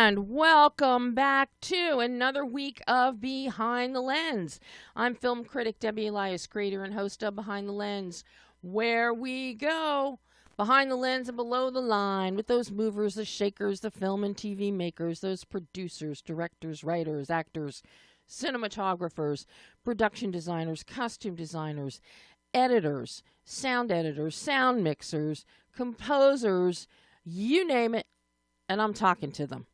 And welcome back to another week of Behind the Lens. I'm film critic Debbie Elias, creator and host of Behind the Lens, where we go behind the lens and below the line with those movers, the shakers, the film and TV makers, those producers, directors, writers, actors, cinematographers, production designers, costume designers, editors, sound mixers, composers, you name it, and I'm talking to them.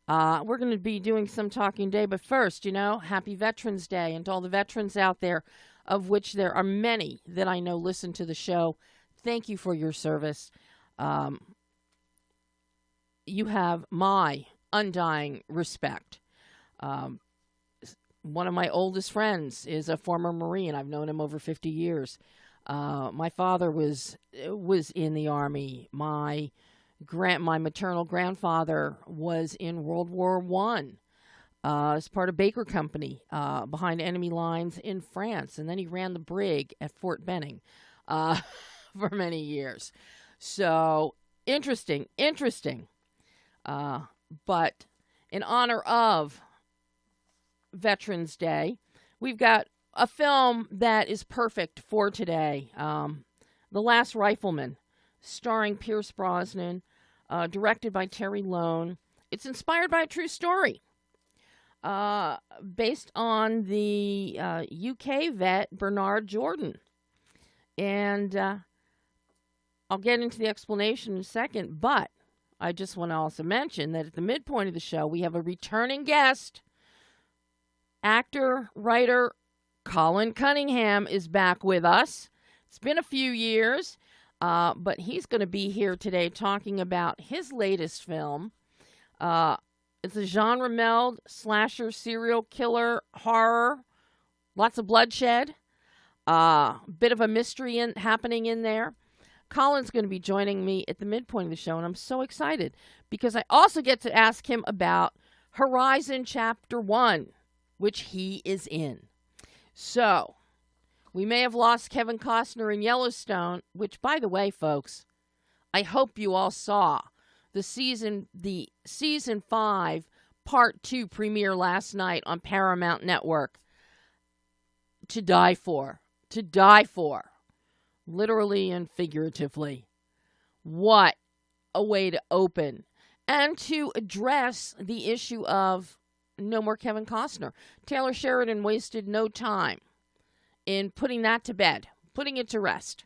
We're going to be doing some talking today, but first, happy Veterans Day, and to all the veterans out there, of which there are many that I know listen to the show. Thank you for your service. You have my undying respect. One of my oldest friends is a former Marine. I've known him over 50 years. My father was in the Army. My maternal grandfather was in World War I as part of Baker Company behind enemy lines in France. And then he ran the brig at Fort Benning for many years. So interesting. But in honor of Veterans Day, we've got a film that is perfect for today. The Last Rifleman, starring Pierce Brosnan, directed by Terry Loane. It's inspired by a true story, based on the UK vet Bernard Jordan. And I'll get into the explanation in a second, but I just want to also mention that at the midpoint of the show, we have a returning guest. Actor, writer, Colin Cunningham is back with us. It's been a few years. But he's going to be here today talking about his latest film. It's a genre meld, slasher, serial killer, horror, lots of bloodshed, bit of a mystery happening in there. Colin's going to be joining me at the midpoint of the show, and I'm so excited because I also get to ask him about Horizon Chapter 1, which he is in. So we may have lost Kevin Costner in Yellowstone, which, by the way, folks, I hope you all saw the season 5 part 2 premiere last night on Paramount Network. To die for, literally and figuratively. What a way to open and to address the issue of no more Kevin Costner. Taylor Sheridan wasted no time in putting that to bed, putting it to rest.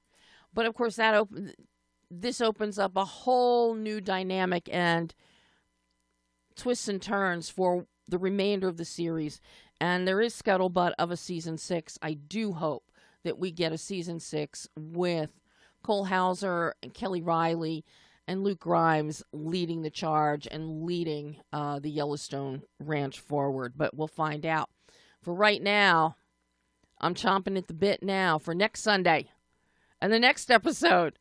But of course, this opens up a whole new dynamic and twists and turns for the remainder of the series. And there is scuttlebutt of a season 6. I do hope that we get a season 6 with Cole Hauser and Kelly Riley and Luke Grimes leading the charge and leading the Yellowstone Ranch forward. But we'll find out. For right now, I'm chomping at the bit now for next Sunday and the next episode.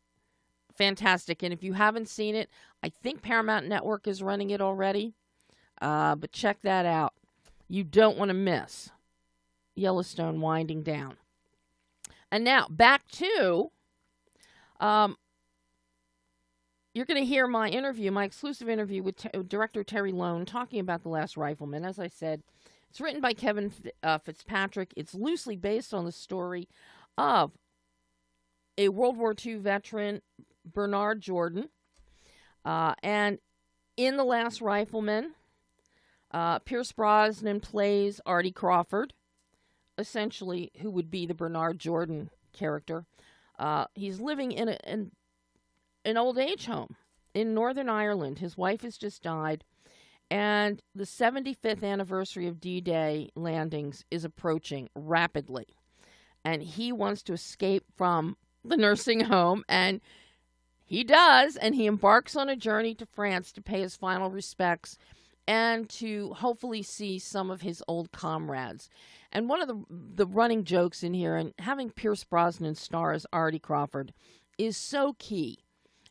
Fantastic. And if you haven't seen it, I think Paramount Network is running it already. But check that out. You don't want to miss Yellowstone winding down. And now back to, you're going to hear my exclusive interview with director Terry Loane talking about The Last Rifleman. As I said, it's written by Kevin Fitzpatrick. It's loosely based on the story of a World War II veteran, Bernard Jordan. And in The Last Rifleman, Pierce Brosnan plays Artie Crawford, essentially who would be the Bernard Jordan character. He's living in an old age home in Northern Ireland. His wife has just died. And the 75th anniversary of D-Day landings is approaching rapidly. And he wants to escape from the nursing home, and he does, and he embarks on a journey to France to pay his final respects and to hopefully see some of his old comrades. And one of the running jokes in here, and having Pierce Brosnan star as Artie Crawford, is so key.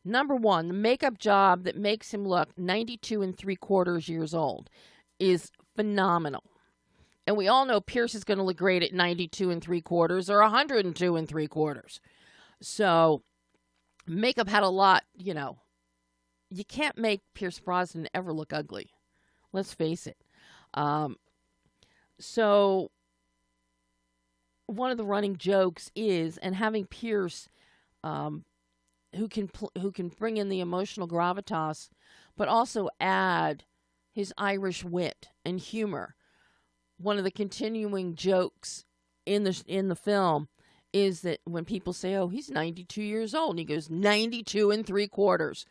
Number one, the makeup job that makes him look 92 3/4 years old is phenomenal. And we all know Pierce is going to look great at 92 3/4 or 102 3/4. So makeup had a lot, you can't make Pierce Brosnan ever look ugly. Let's face it. So one of the running jokes is, and having Pierce, who can bring in the emotional gravitas, but also add his Irish wit and humor. One of the continuing jokes in the film is that when people say, "Oh, he's 92 years old," and he goes 92 3/4,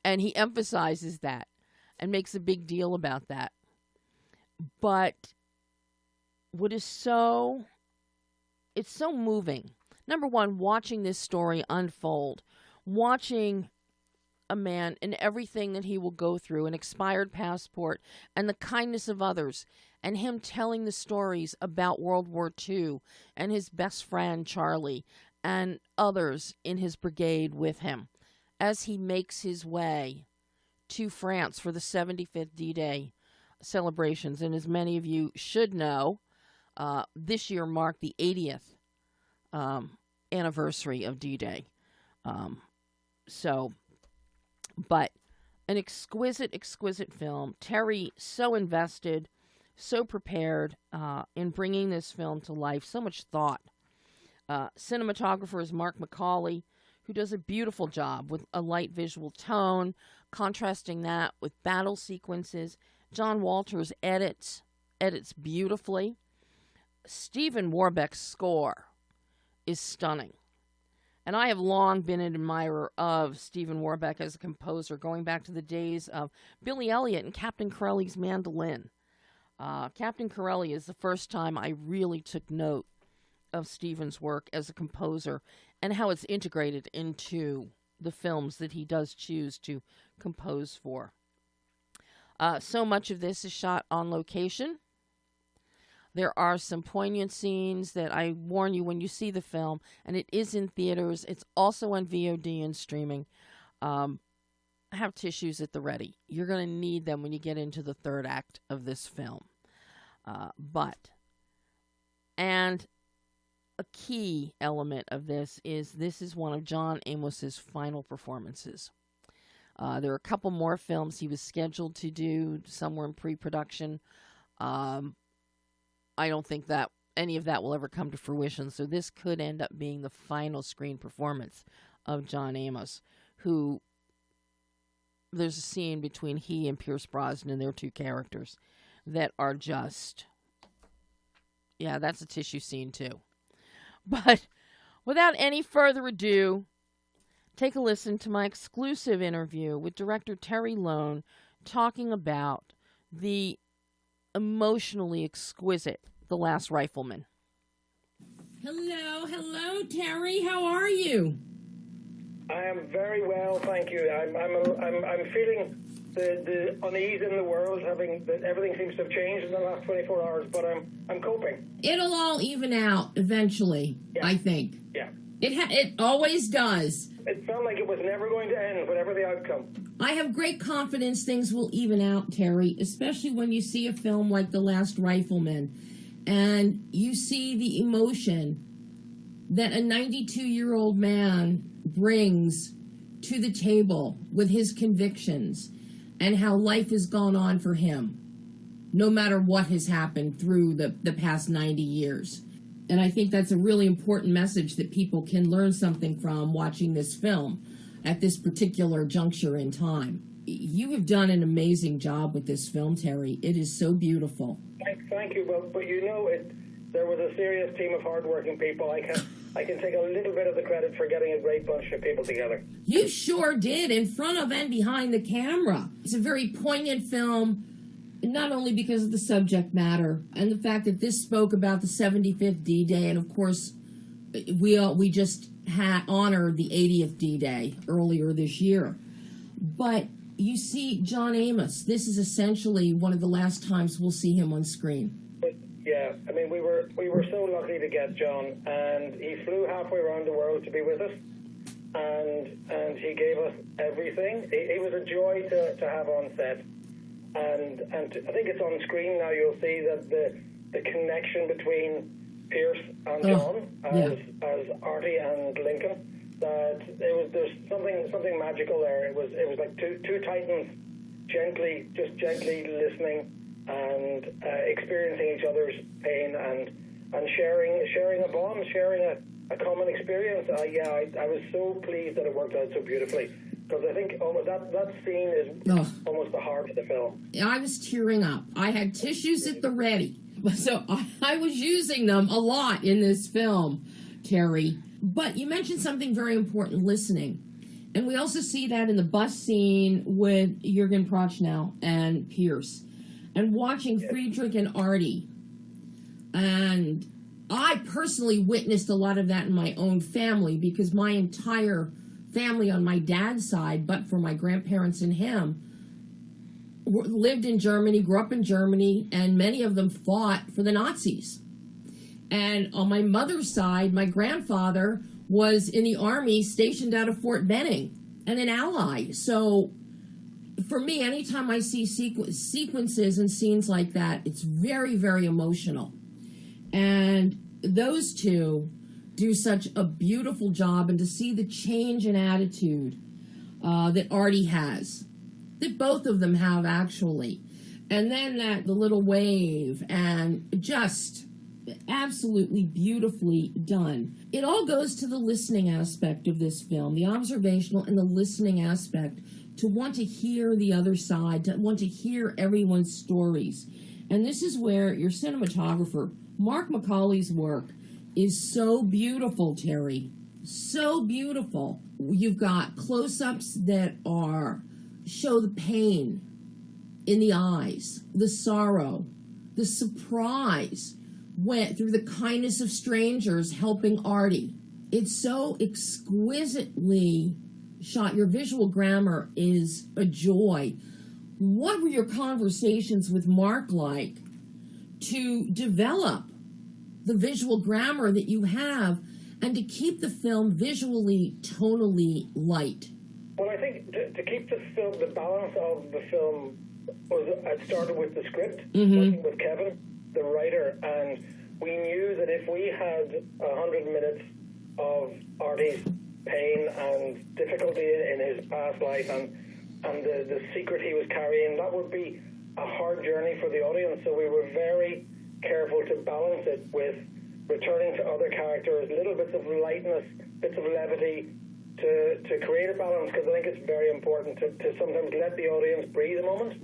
and he emphasizes that and makes a big deal about that. But what is it's so moving. Number one, watching this story unfold, watching a man and everything that he will go through, an expired passport, and the kindness of others, and him telling the stories about World War II and his best friend, Charlie, and others in his brigade with him as he makes his way to France for the 75th D-Day celebrations. And as many of you should know, this year marked the 80th anniversary of D-Day. But an exquisite film. Terry so invested, so prepared in bringing this film to life. So much thought. Cinematographer is Mark McCauley, who does a beautiful job with a light visual tone, contrasting that with battle sequences. John Walters edits beautifully. Stephen Warbeck's score is stunning. And I have long been an admirer of Stephen Warbeck as a composer, going back to the days of Billy Elliot and Captain Corelli's mandolin. Captain Corelli is the first time I really took note of Stephen's work as a composer and how it's integrated into the films that he does choose to compose for. So much of this is shot on location. There are some poignant scenes that I warn you when you see the film, and it is in theaters. It's also on VOD and streaming. Have tissues at the ready. You're going to need them when you get into the third act of this film. And a key element of this is one of John Amos's final performances. There are a couple more films he was scheduled to do. Some were in pre-production. I don't think that any of that will ever come to fruition, so this could end up being the final screen performance of John Amos, who there's a scene between he and Pierce Brosnan, their two characters, that are just, yeah, that's a tissue scene too. But without any further ado, take a listen to my exclusive interview with director Terry Loane talking about the emotionally exquisite The Last Rifleman. Hello, Terry. How are you? I am very well, thank you. I'm feeling the unease in the world, having that everything seems to have changed in the last 24 hours, but I'm coping. It'll all even out eventually, yeah. I think. Yeah. It always does. It felt like it was never going to end, whatever the outcome. I have great confidence things will even out, Terry, especially when you see a film like The Last Rifleman and you see the emotion that a 92-year-old man brings to the table with his convictions and how life has gone on for him, no matter what has happened through the past 90 years. And I think that's a really important message that people can learn something from watching this film at this particular juncture in time. You have done an amazing job with this film, Terry. It is so beautiful. Thank you, but you know, there was a serious team of hardworking people. I can take a little bit of the credit for getting a great bunch of people together. You sure did, in front of and behind the camera. It's a very poignant film, not only because of the subject matter and the fact that this spoke about the 75th D-Day, and of course, we just honored the 80th D-Day earlier this year. But you see John Amos. This is essentially one of the last times we'll see him on screen. Yeah, I mean, we were so lucky to get John, and he flew halfway around the world to be with us, and he gave us everything. He was a joy to have on set, and I think it's on screen now. You'll see that the connection between Pierce and John as Artie and Lincoln, that there's something magical there. It was like two titans gently listening and experiencing each other's pain and sharing a bond, sharing a common experience. I was so pleased that it worked out so beautifully, because I think that scene is almost the heart of the film. I was tearing up. I had tissues at the ready. So I was using them a lot in this film, Terry. But you mentioned something very important, listening. And we also see that in the bus scene with Jürgen Prochnow and Pierce. And watching Friedrich and Artie. And I personally witnessed a lot of that in my own family, because my entire family on my dad's side, but for my grandparents and him, lived in Germany, grew up in Germany, and many of them fought for the Nazis. And on my mother's side, my grandfather was in the army stationed out of Fort Benning and an ally. So for me, anytime I see sequences and scenes like that, it's very, very emotional. And those two do such a beautiful job, and to see the change in attitude that Artie has, that both of them have actually, and then the little wave, and just absolutely beautifully done. It all goes to the listening aspect of this film, the observational and the listening aspect, to want to hear the other side, to want to hear everyone's stories. And this is where your cinematographer, Mark Macaulay's work, is so beautiful, Terry. So beautiful. You've got close-ups that show the pain in the eyes, the sorrow, the surprise, went through the kindness of strangers helping Artie. It's so exquisitely shot. Your visual grammar is a joy. What were your conversations with Mark like to develop the visual grammar that you have and to keep the film visually, tonally light? Well, I think to keep the balance of the film, I started with the script, working with Kevin, the writer, and we knew that if we had 100 minutes of Artie's pain and difficulty in his past life and the secret he was carrying, that would be a hard journey for the audience. So we were very careful to balance it with returning to other characters, little bits of lightness, bits of levity, to create a balance, because I think it's very important to sometimes let the audience breathe a moment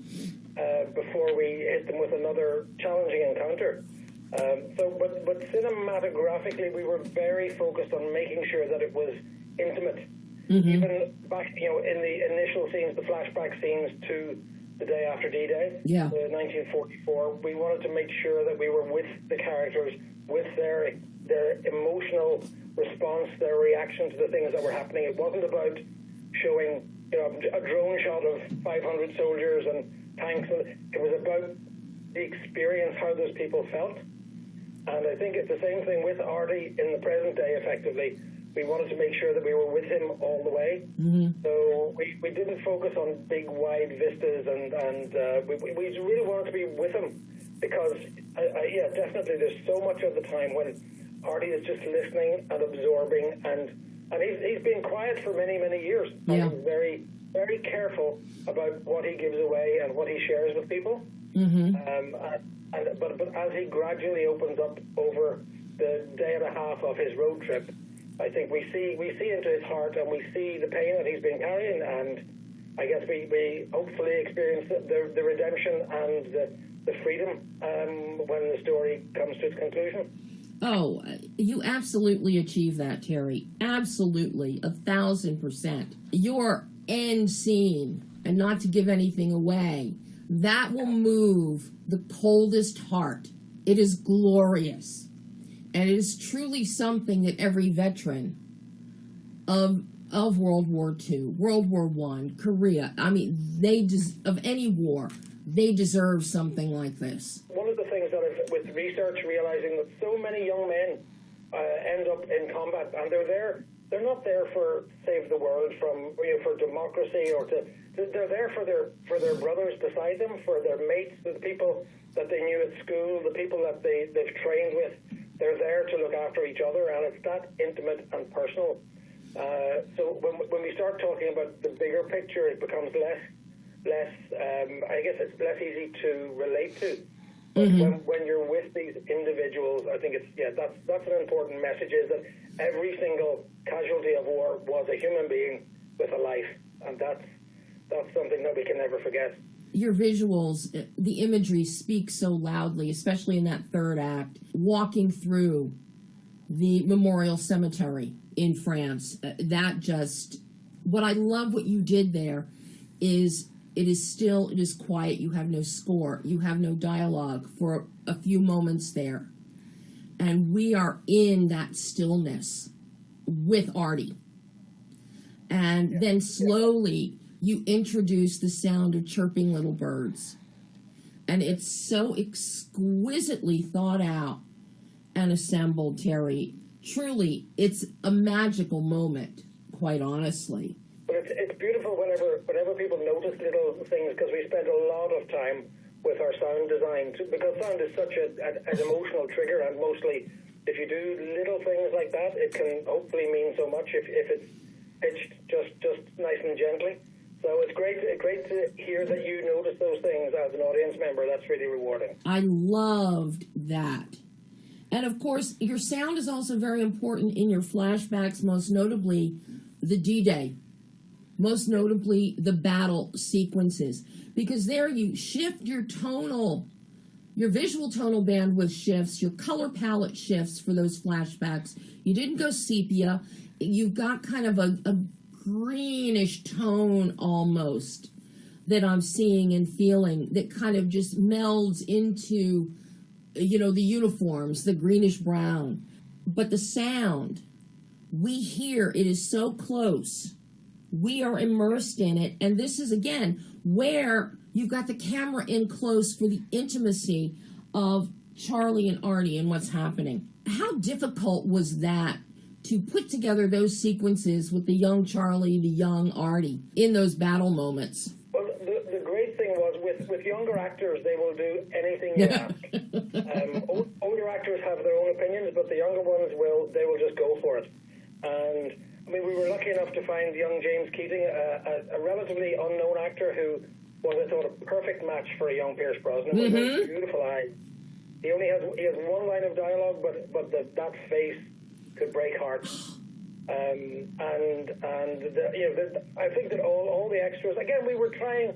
before we hit them with another challenging encounter. But cinematographically, we were very focused on making sure that it was intimate. Even back, in the initial scenes, the flashback scenes to the day after D-Day, 1944, we wanted to make sure that we were with the characters, with their emotional response, their reaction to the things that were happening. It wasn't about showing a drone shot of 500 soldiers and tanks. It was about the experience, how those people felt. And I think it's the same thing with Artie in the present day, effectively. We wanted to make sure that we were with him all the way. So we didn't focus on big, wide vistas, and we really wanted to be with him, because, definitely there's so much of the time when Artie is just listening and absorbing, and he's been quiet for many, many years. Yeah. He's very, very careful about what he gives away and what he shares with people. But as he gradually opens up over the day and a half of his road trip, I think we see into his heart, and we see the pain that he's been carrying, and I guess we hopefully experience the redemption and the freedom when the story comes to its conclusion. Oh, you absolutely achieve that, Terry. Absolutely, 1,000%. Your end scene, and not to give anything away, that will move the coldest heart. It is glorious. And it is truly something that every veteran of World War II, World War I, Korea, of any war, they deserve something like this. One of the things that with research, realizing that so many young men end up in combat, and they're not there for save the world for democracy, they're there for their brothers beside them, for their mates, the people that they knew at school, the people that they've trained with. They're there to look after each other, and it's that intimate and personal. So when we start talking about the bigger picture, it becomes less less, I guess it's less easy to relate to. But when you're with these individuals, I think that's an important message, is that every single casualty of war was a human being with a life, and that's something that we can never forget. Your visuals, the imagery speaks so loudly, especially in that third act, walking through the memorial cemetery in France. What I love what you did there is it is quiet. You have no score. You have no dialogue for a few moments there. And we are in that stillness with Artie. And then slowly you introduce the sound of chirping little birds. And it's so exquisitely thought out and assembled, Terry. Truly, it's a magical moment, quite honestly. But it's beautiful whenever people notice little things, because we spend a lot of time with our sound design, because sound is such an emotional trigger, and mostly if you do little things like that, it can hopefully mean so much if it's pitched just nice and gently. So it's great to hear that you notice those things as an audience member. That's really rewarding. I loved that. And of course, your sound is also very important in your flashbacks, most notably the D-Day, most notably the battle sequences, because there you shift your visual tonal bandwidth shifts, your color palette shifts for those flashbacks. You didn't go sepia. You've got kind of a greenish tone almost that I'm seeing and feeling that kind of just melds into, the uniforms, the greenish brown. But the sound, we hear it is so close. We are immersed in it. And this is, again, where you've got the camera in close for the intimacy of Charlie and Artie and what's happening. How difficult was that to put together those sequences with the young Charlie, the young Artie, in those battle moments? Well, the great thing was with younger actors, they will do anything you ask. Older actors have their own opinions, but the younger ones will just go for it. And I mean, we were lucky enough to find young James Keating, a relatively unknown actor who was, I thought, a perfect match for a young Pierce Brosnan with those beautiful eyes. He has one line of dialogue, but that face could break hearts. I think that all the extras, again, we were trying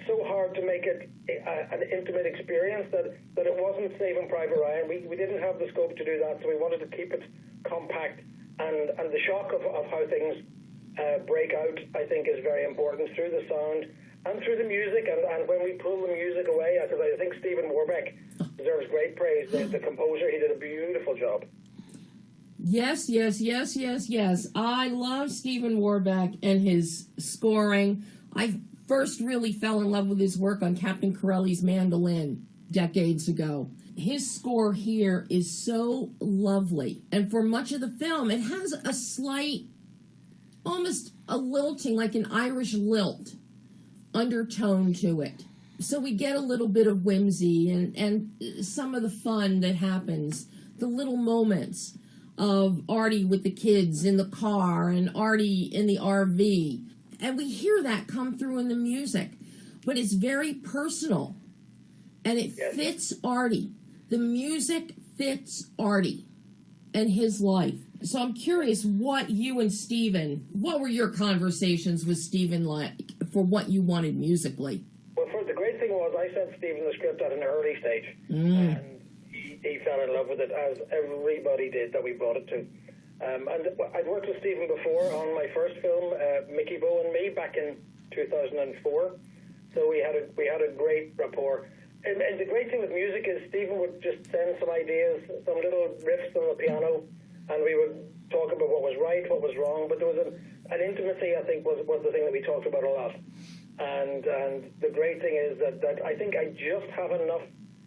so hard to make it an intimate experience that it wasn't Saving Private Ryan. We didn't have the scope to do that, so we wanted to keep it compact. And the shock of how things break out, I think, is very important through the sound and through the music. And when we pull the music away, because I think Stephen Warbeck deserves great praise. The composer, he did a beautiful job. Yes. I love Stephen Warbeck and his scoring. I first really fell in love with his work on Captain Corelli's mandolin decades ago. His score here is so lovely. And for much of the film, it has a slight, almost a lilting, like an Irish lilt undertone to it. So we get a little bit of whimsy and some of the fun that happens, the little moments of Artie with the kids in the car and Artie in the RV. And we hear that come through in the music. But it's very personal. And it fits Artie. The music fits Artie and his life. So I'm curious what you and Stephen, what were your conversations with Stephen like for what you wanted musically? Well, the great thing was I sent Stephen the script at an early stage. And he fell in love with it, as everybody did that we brought it to. And I'd worked with Stephen before on my first film, Mickey, Bo and Me, back in 2004. So we had a great rapport. And the great thing with music is Stephen would just send some ideas, some little riffs on the piano, and we would talk about what was right, what was wrong. But there was an intimacy, I think, was the thing that we talked about a lot. And the great thing is that I think I just have enough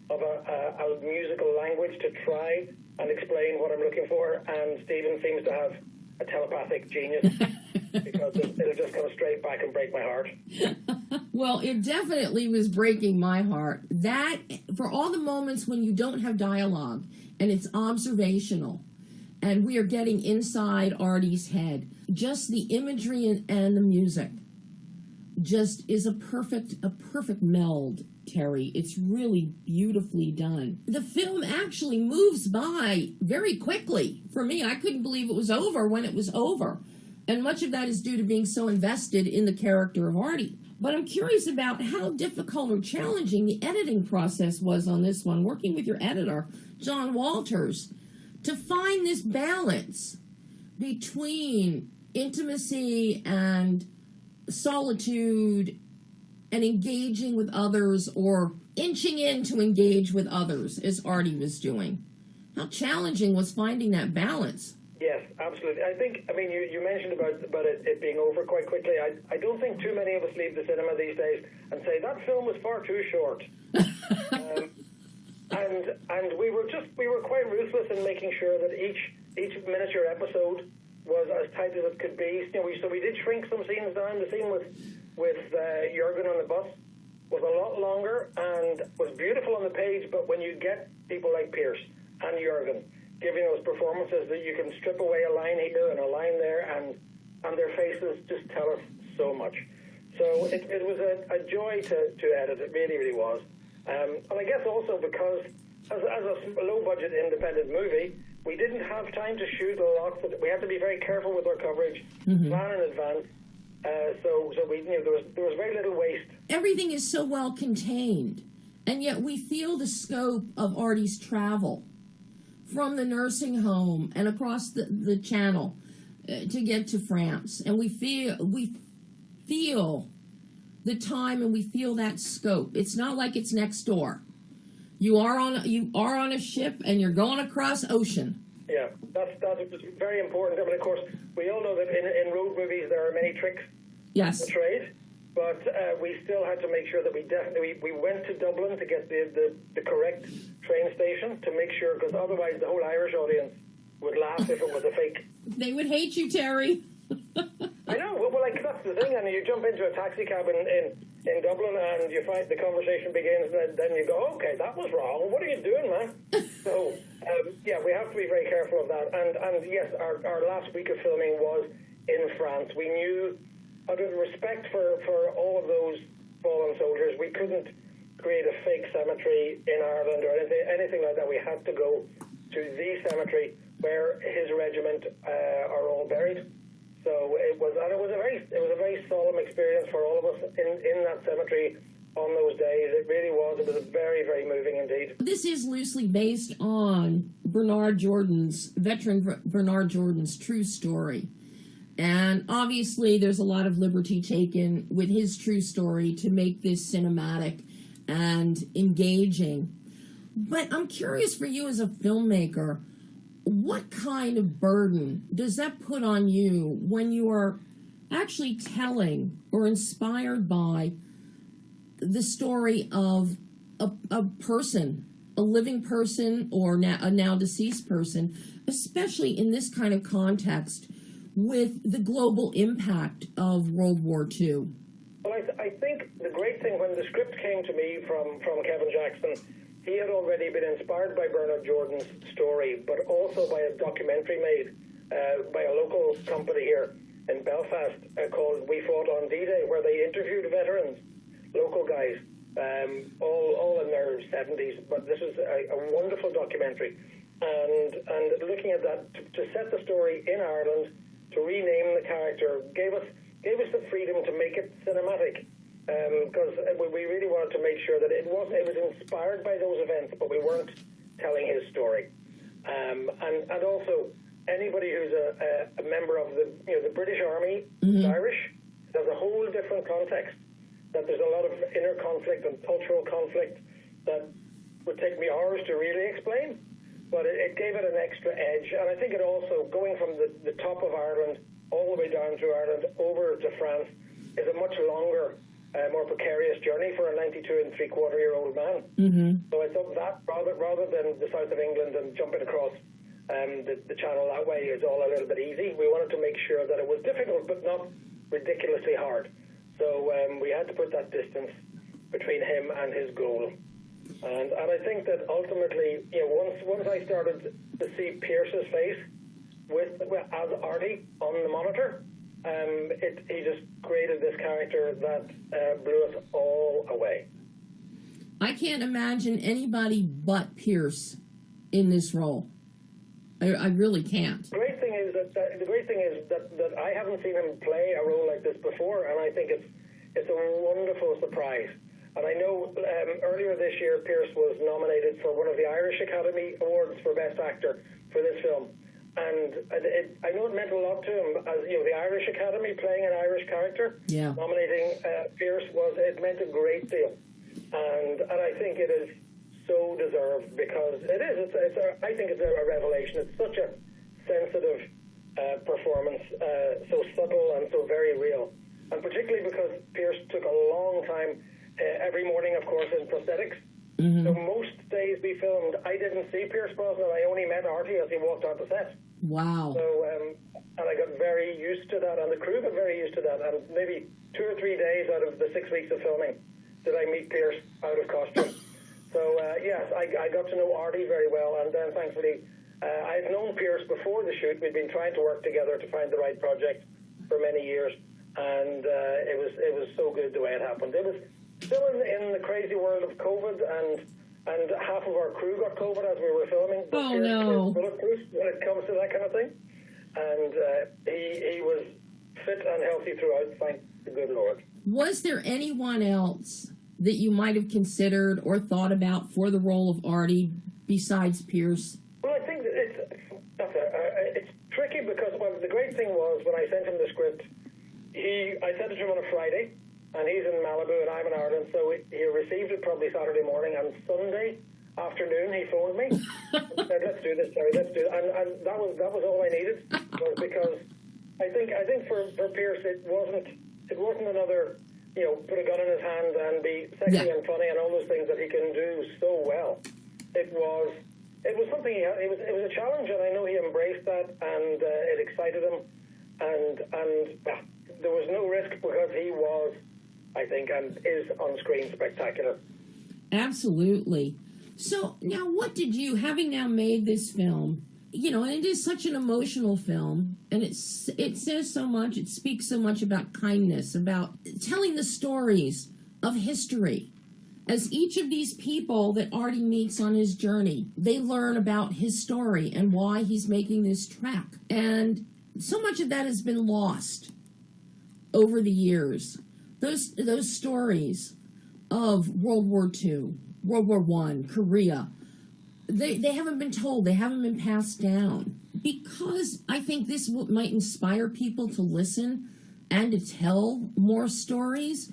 of a musical language to try and explain what I'm looking for, and Stephen seems to have a telepathic genius because it'll just come straight back and break my heart. Well, it definitely was breaking my heart. That, for all the moments when you don't have dialogue and it's observational and we are getting inside Artie's head, just the imagery and the music just is a perfect meld, Terry. It's really beautifully done. The film actually moves by very quickly. For me, I couldn't believe it was over when it was over. And much of that is due to being so invested in the character of Artie. But I'm curious about how difficult or challenging the editing process was on this one, working with your editor, John Walters, to find this balance between intimacy and solitude and engaging with others, or inching in to engage with others, as Artie was doing. How challenging was finding that balance? Yes, absolutely. I mean, you mentioned about it being over quite quickly. I don't think too many of us leave the cinema these days and say, that film was far too short. And we were quite ruthless in making sure that each miniature episode was as tight as it could be. So we did shrink some scenes down. The scene with Jürgen on the bus was a lot longer and was beautiful on the page, but when you get people like Pierce and Jürgen giving those performances, that you can strip away a line here and a line there, and their faces just tell us so much. So it was a joy to edit. It really, really was. And I guess also because as a low-budget independent movie, we didn't have time to shoot a lot. We had to be very careful with our coverage, plan in advance. So we there was very little waste. Everything is so well contained, and yet we feel the scope of Artie's travel from the nursing home and across the channel to get to France, and we feel the time, and we feel that scope. It's not like it's next door. You are on a ship, and you're going across ocean. Yeah, that's very important. I mean, of course, we all know that in road movies there are many tricks. Yes. Portrayed, but we still had to make sure that we went to Dublin to get the correct train station to make sure, because otherwise the whole Irish audience would laugh if it was a fake. They would hate you, Terry. I know. Well, like, that's the thing. And you jump into a taxi cab in Dublin, and you find the conversation begins, and then you go, okay, that was wrong. What are you doing, man? So, yeah, we have to be very careful of that. And yes, our last week of filming was in France. We knew, out of respect for all of those fallen soldiers, we couldn't create a fake cemetery in Ireland or anything like that. We had to go to the cemetery where his regiment are all buried. So it was a very solemn experience for all of us in that cemetery on those days. It really was. It was very, very moving indeed. This is loosely based on veteran Bernard Jordan's true story. And obviously there's a lot of liberty taken with his true story to make this cinematic and engaging. But I'm curious, for you as a filmmaker, what kind of burden does that put on you when you are actually telling or inspired by the story of a person, a living person, or a now deceased person, especially in this kind of context with the global impact of World War II? Well, I think the great thing, when the script came to me from Kevin Jackson, he had already been inspired by Bernard Jordan's story, but also by a documentary made by a local company here in Belfast called We Fought on D-Day, where they interviewed veterans, local guys, all in their 70s. But this is a wonderful documentary. And looking at that, to set the story in Ireland, to rename the character, gave us the freedom to make it cinematic. Because we really wanted to make sure that it was inspired by those events, but we weren't telling his story. And also, anybody who's a member of the British Army, Irish, there's a whole different context. That there's a lot of inner conflict and cultural conflict that would take me hours to really explain. But it gave it an extra edge, and I think it also, going from the top of Ireland all the way down through Ireland over to France, is a much longer, more precarious journey for a 92-and-3/4-year-old man. So I thought that rather than the south of England and jumping across the channel that way is all a little bit easy. We wanted to make sure that it was difficult but not ridiculously hard. So we had to put that distance between him and his goal. And I think that ultimately, once I started to see Pierce's face as Artie on the monitor, he just created this character that blew us all away. I can't imagine anybody but Pierce in this role. I really can't. The great thing is that I haven't seen him play a role like this before, and I think it's a wonderful surprise. And I know earlier this year, Pierce was nominated for one of the Irish Academy Awards for Best Actor for this film. And I know it meant a lot to him, as the Irish Academy playing an Irish character. Yeah. Nominating Pierce it meant a great deal, and I think it is so deserved, because it is. I think it's a revelation. It's such a sensitive performance, so subtle and so very real, and particularly because Pierce took a long time. Every morning, of course, in prosthetics. Mm-hmm. So most days we filmed, I didn't see Pierce Brosnan. I only met Artie as he walked onto set. Wow. So, and I got very used to that, and the crew got very used to that. And maybe 2 or 3 days out of the 6 weeks of filming did I meet Pierce out of costume. So, yes, I got to know Artie very well. And then, thankfully, I've known Pierce before the shoot. We'd been trying to work together to find the right project for many years. And it was so good the way it happened. It was still in the crazy world of COVID, and half of our crew got COVID as we were filming. Oh, no. Bulletproof when it comes to that kind of thing. And he was fit and healthy throughout, thank the good Lord. Was there anyone else that you might have considered or thought about for the role of Artie besides Pierce? Well, I think that it's tricky, because the great thing was when I sent him the script, I sent it to him on a Friday, and he's in Malibu and I'm in Ireland, so he received it probably Saturday morning, and Sunday afternoon he phoned me and said, let's do this, Terry, let's do it. And that was all I needed, was because I think for Pierce it wasn't another, put a gun in his hand and be sexy and funny and all those things that he can do so well. It was something it was a challenge, and I know he embraced that, and it excited him, and there was no risk, because he was, I think, and is on screen spectacular. Absolutely. So now, what did you, having now made this film, and it is such an emotional film, and it says so much, it speaks so much about kindness, about telling the stories of history. As each of these people that Artie meets on his journey, they learn about his story and why he's making this trek. And so much of that has been lost over the years. Those stories of World War II, World War I, Korea, they haven't been told. They haven't been passed down. Because I think this might inspire people to listen and to tell more stories.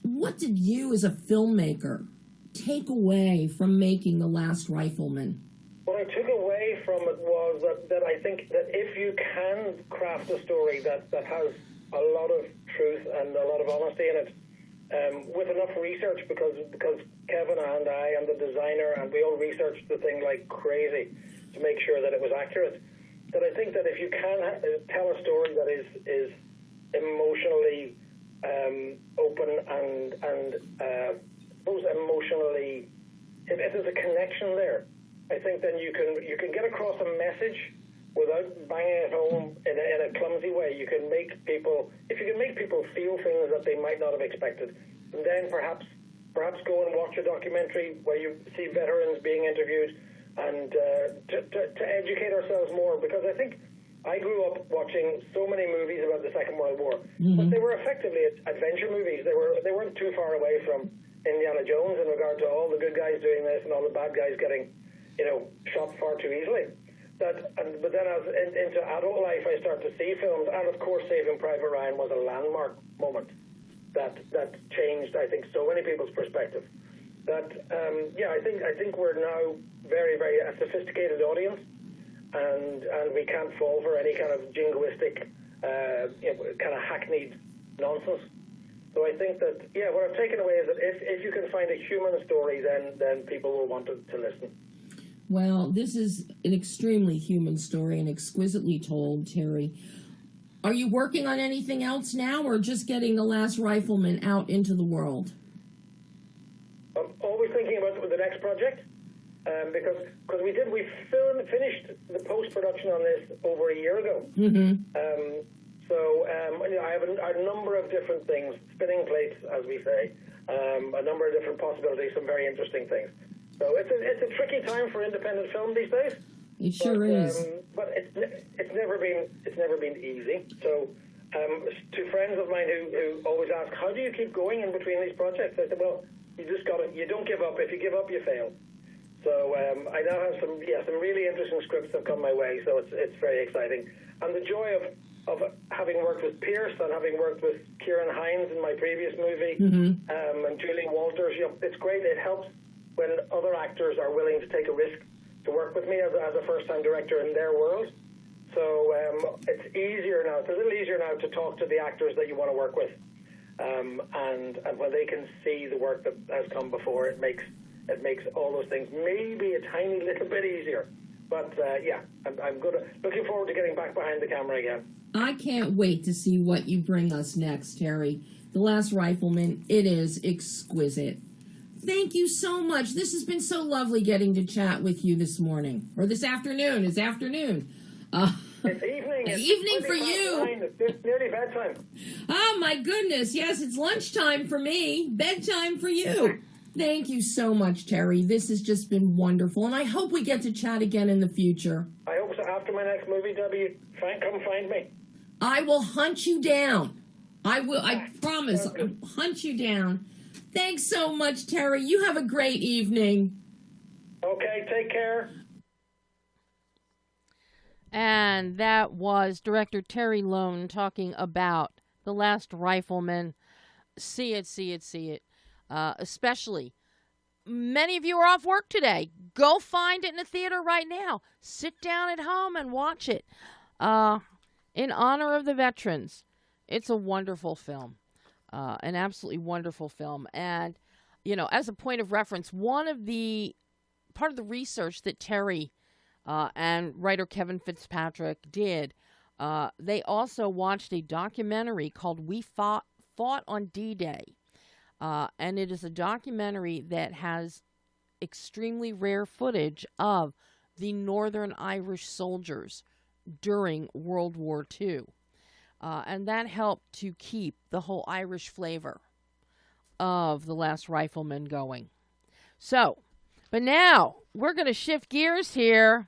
What did you, as a filmmaker, take away from making The Last Rifleman? What I took away from it was that I think that if you can craft a story that has a lot of truth and a lot of honesty in it, with enough research, because Kevin and I and the designer, and we all researched the thing like crazy to make sure that it was accurate, that I think that if you can tell a story that is emotionally open and emotionally, if there's a connection there, I think then you can get across a message without banging it home in a clumsy way. You can make people, if you can make people feel things that they might not have expected, and then perhaps go and watch a documentary where you see veterans being interviewed, and to educate ourselves more, because I think I grew up watching so many movies about the Second World War, but they were effectively adventure movies. They weren't too far away from Indiana Jones in regard to all the good guys doing this and all the bad guys getting, shot far too easily. But then as into adult life, I start to see films, and of course, Saving Private Ryan was a landmark moment that changed, I think, so many people's perspective. That I think we're now very, very a sophisticated audience. And we can't fall for any kind of jingoistic, kind of hackneyed nonsense. So I think that, what I've taken away is that if you can find a human story, then people will want to listen. Well, this is an extremely human story and exquisitely told, Terry. Are you working on anything else now, or just getting The Last Rifleman out into the world? I'm always thinking about the next project. Because we finished the post-production on this over a year ago. Mm-hmm. So So I have a number of different things, spinning plates, as we say, a number of different possibilities, some very interesting things. So it's a tricky time for independent film these days. It sure is. But it's never been easy. So to friends of mine who always ask, how do you keep going in between these projects? I said, well, you don't give up. If you give up, you fail. So I now have some really interesting scripts that come my way. So it's very exciting, and the joy of having worked with Pierce and having worked with Ciarán Hinds in my previous movie, and Julie Walters. It's great. It helps when other actors are willing to take a risk to work with me as a first-time director in their world. So it's easier now. It's a little easier now to talk to the actors that you want to work with, and when they can see the work that has come before, it makes all those things maybe a tiny little bit easier. But I'm looking forward to getting back behind the camera again. I can't wait to see what you bring us next, Terry. The Last Rifleman, it is exquisite. Thank you so much. This has been so lovely getting to chat with you this morning. Or this afternoon. It's afternoon. It's evening. It's evening for you. It's nearly bedtime. Oh, my goodness. Yes, it's lunchtime for me. Bedtime for you. Thank you so much, Terry. This has just been wonderful, and I hope we get to chat again in the future. I hope so. After my next movie, Debbie, come find me. I will hunt you down. I will. I promise. I'll hunt you down. Thanks so much, Terry. You have a great evening. Okay, take care. And that was director Terry Loane talking about The Last Rifleman. See it. Especially, many of you are off work today. Go find it in a theater right now. Sit down at home and watch it. In honor of the veterans. It's a wonderful film. An absolutely wonderful film. And, as a point of reference, part of the research that Terry and writer Kevin Fitzpatrick did, they also watched a documentary called We Fought on D-Day. And it is a documentary that has extremely rare footage of the Northern Irish soldiers during World War II. And that helped to keep the whole Irish flavor of The Last Rifleman going. So, but now we're going to shift gears here.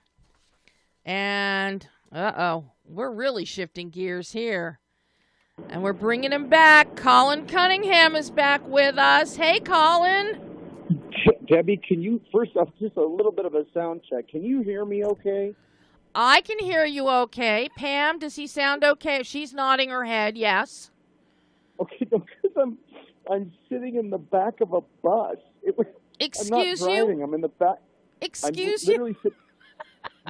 And, we're really shifting gears here. And we're bringing him back. Colin Cunningham is back with us. Hey, Colin. Debbie, can you, first off, just a little bit of a sound check. Can you hear me okay? I can hear you okay. Pam, does he sound okay? She's nodding her head, yes. Okay, because I'm sitting in the back of a bus. Excuse I'm not driving. I'm in the back. Excuse I'm literally you?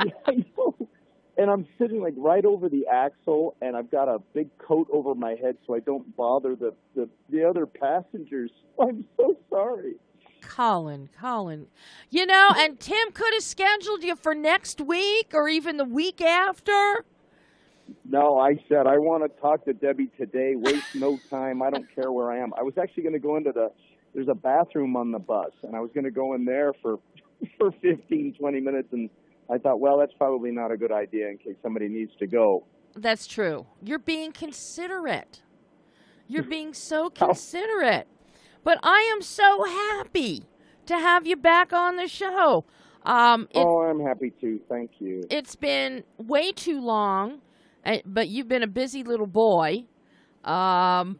Yeah, I know. And I'm sitting right over the axle, and I've got a big coat over my head so I don't bother the other passengers. I'm so sorry. Colin. And Tim could have scheduled you for next week or even the week after. No, I said I want to talk to Debbie today. Waste no time. I don't care where I am. I was actually going to go into there's a bathroom on the bus, and I was going to go in there for 15, 20 minutes, and I thought, well, that's probably not a good idea in case somebody needs to go. That's true. You're being considerate. You're being so considerate. But I am so happy to have you back on the show. I'm happy too. Thank you. It's been way too long, but you've been a busy little boy. And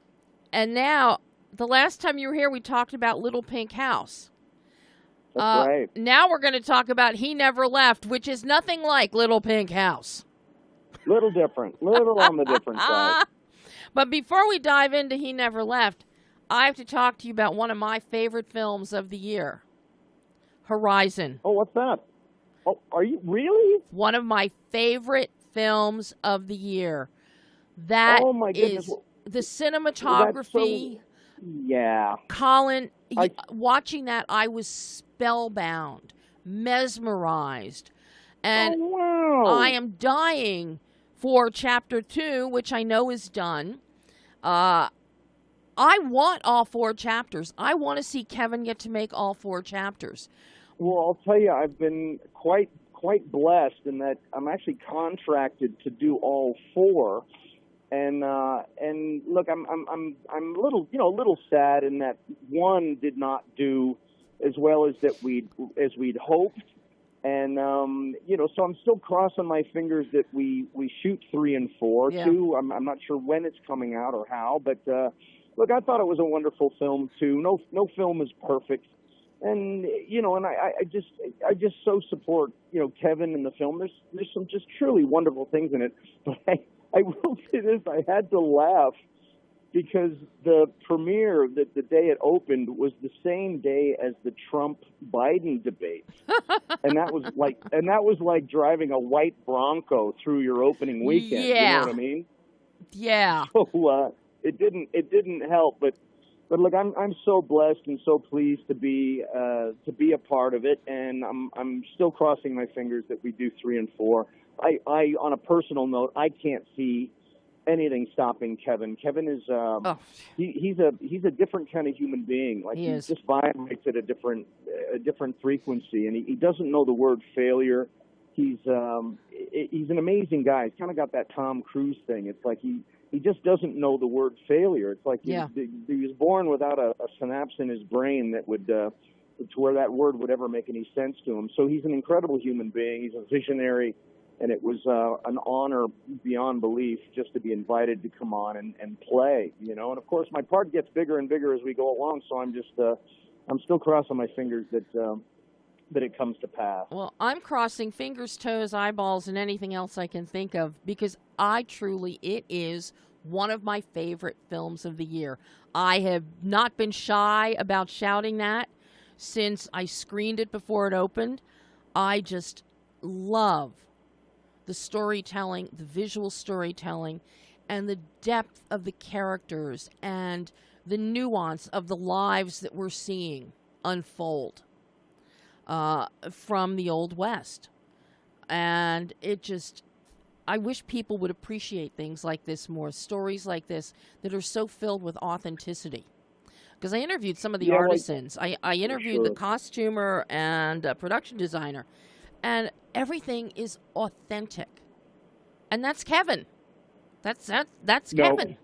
now, the last time you were here, we talked about Little Pink House. That's right. Now we're going to talk about He Never Left, which is nothing like Little Pink House. Little different. Little on the different side. But before we dive into He Never Left, I have to talk to you about one of my favorite films of the year, Horizon. Oh, what's that? Oh, are you really? One of my favorite films of the year. That oh my goodness. Is the cinematography. Yeah. Colin, watching that, I was spellbound, mesmerized. And wow. I am dying for Chapter 2, which I know is done. I want all 4 chapters. I want to see Kevin get to make all 4 chapters. Well, I'll tell you, I've been quite blessed in that I'm actually contracted to do all 4. And look, I'm a little sad in that one did not do as well as we'd hoped. And, so I'm still crossing my fingers that we shoot 3 and 4 too. I'm not sure when it's coming out or how, but, look, I thought it was a wonderful film too. No film is perfect. And, and I just so support, Kevin in the film. There's some just truly wonderful things in it. But I will say this, I had to laugh because the premiere, the day it opened, was the same day as the Trump-Biden debate. and that was like driving a white Bronco through your opening weekend. Yeah. You know what I mean? Yeah. So it didn't help, but look, I'm so blessed and so pleased to be a part of it, and I'm still crossing my fingers that we do 3 and 4. I on a personal note, I can't see anything stopping Kevin. Kevin is he's a different kind of human being. Like he just vibrates at a different frequency, and he doesn't know the word failure. He's an amazing guy. He's kind of got that Tom Cruise thing. It's like he just doesn't know the word failure. It's like he was born without a synapse in his brain that would to where that word would ever make any sense to him. So he's an incredible human being. He's a visionary. And it was an honor beyond belief just to be invited to come on and play, And of course, my part gets bigger and bigger as we go along. So I'm still crossing my fingers that it comes to pass. Well, I'm crossing fingers, toes, eyeballs, and anything else I can think of because it is one of my favorite films of the year. I have not been shy about shouting that since I screened it before it opened. I just love the storytelling, the visual storytelling, and the depth of the characters and the nuance of the lives that we're seeing unfold from the Old West. And I wish people would appreciate things like this more, stories like this that are so filled with authenticity. Because I interviewed some of the artisans. I interviewed the costumer and production designer. And everything is authentic. And that's Kevin. That's Kevin.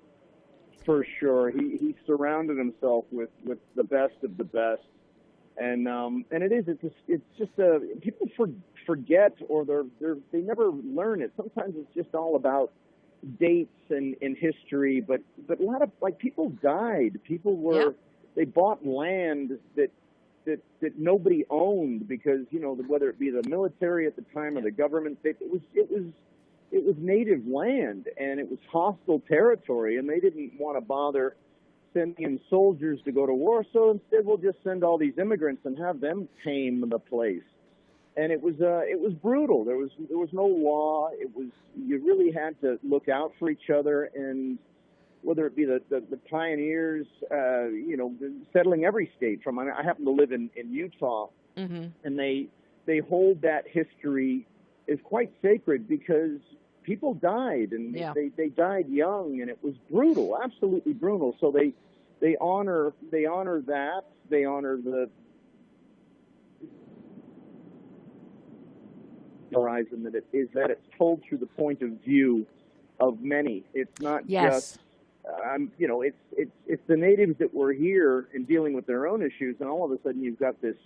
For sure. He surrounded himself with the best of the best. And it's just people forget or they never learn it. Sometimes it's just all about dates and history, but a lot of people died. People they bought land that nobody owned because whether it be the military at the time or the government, it was native land and it was hostile territory, and they didn't want to bother sending in soldiers to go to war. So instead, we'll just send all these immigrants and have them tame the place. And it was brutal. There was no law. You really had to look out for each other, and whether it be the pioneers, settling every state. I happen to live in Utah, and they hold that history as quite sacred because people died, and they died young, and it was brutal, absolutely brutal. So they honor that. They honor the horizon that it's told through the point of view of many. It's not just. It's the natives that were here and dealing with their own issues, and all of a sudden you've got this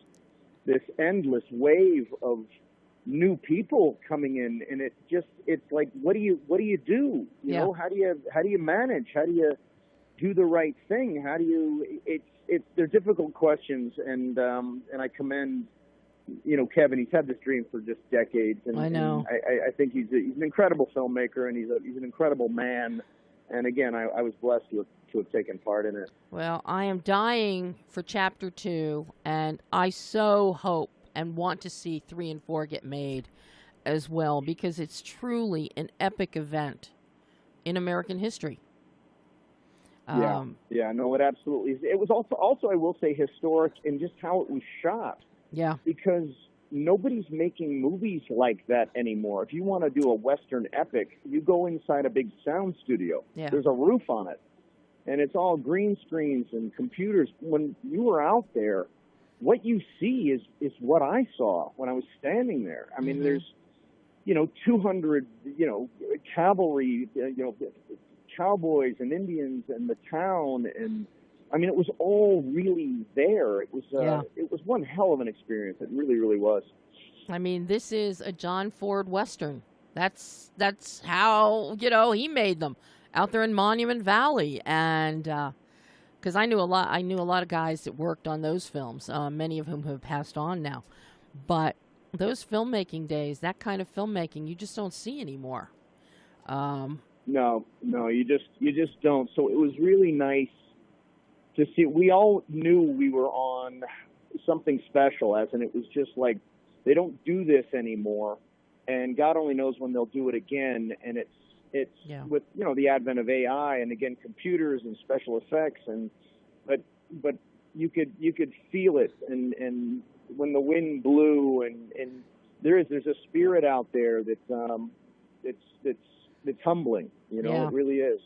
endless wave of new people coming in, and it's like, what do you do? You know, how do you manage? How do you do the right thing? How do you? They're difficult questions, and I commend Kevin. He's had this dream for just decades, and I know. And I think he's an incredible filmmaker, and he's an incredible man. And again, I was blessed to have taken part in it. Well, I am dying for Chapter 2, and I so hope and want to see 3 and 4 get made as well, because it's truly an epic event in American history. No, it absolutely is. It was also, I will say, historic in just how it was shot. Yeah. Because nobody's making movies like that anymore. If you want to do a Western epic, you go inside a big sound studio. Yeah. There's a roof on it, and it's all green screens and computers. When you were out there, what you see is what I saw when I was standing there. I mean, there's, 200, cavalry, cowboys and Indians and the town, and I mean, it was all really there. It was one hell of an experience. It really, really was. I mean, this is a John Ford Western. That's how, he made them out there in Monument Valley. And because I knew a lot of guys that worked on those films, many of whom have passed on now. But those filmmaking days, that kind of filmmaking, you just don't see anymore. No, you just don't. So it was really nice to see. We all knew we were on something special, as in it was just like, they don't do this anymore, and God only knows when they'll do it again. And it's with the advent of AI and again computers and special effects, but you could feel it, and when the wind blew, and there's a spirit out there that's humbling. It really is.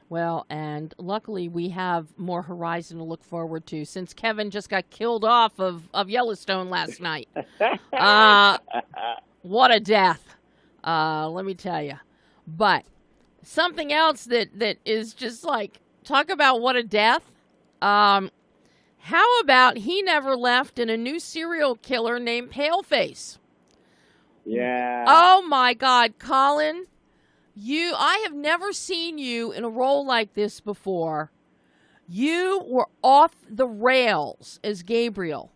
Well, and luckily we have more horizon to look forward to since Kevin just got killed off of Yellowstone last night. What a death, let me tell you. But something else that is just like, talk about what a death. How about He Never Left and a new serial killer named Paleface? Yeah. Oh, my God, Colin. I have never seen you in a role like this before. You were off the rails as Gabriel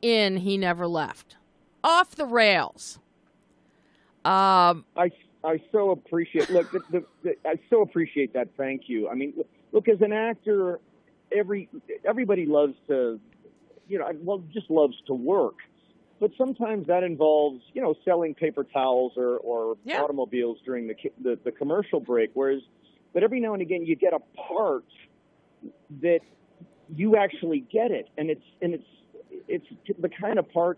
in He Never Left. Off the rails. I so appreciate. Look, I so appreciate that. Thank you. I mean, look, as an actor, everybody loves to, just loves to work. But sometimes that involves, selling paper towels or automobiles during the commercial break. But every now and again you get a part that you actually get it, and it's the kind of part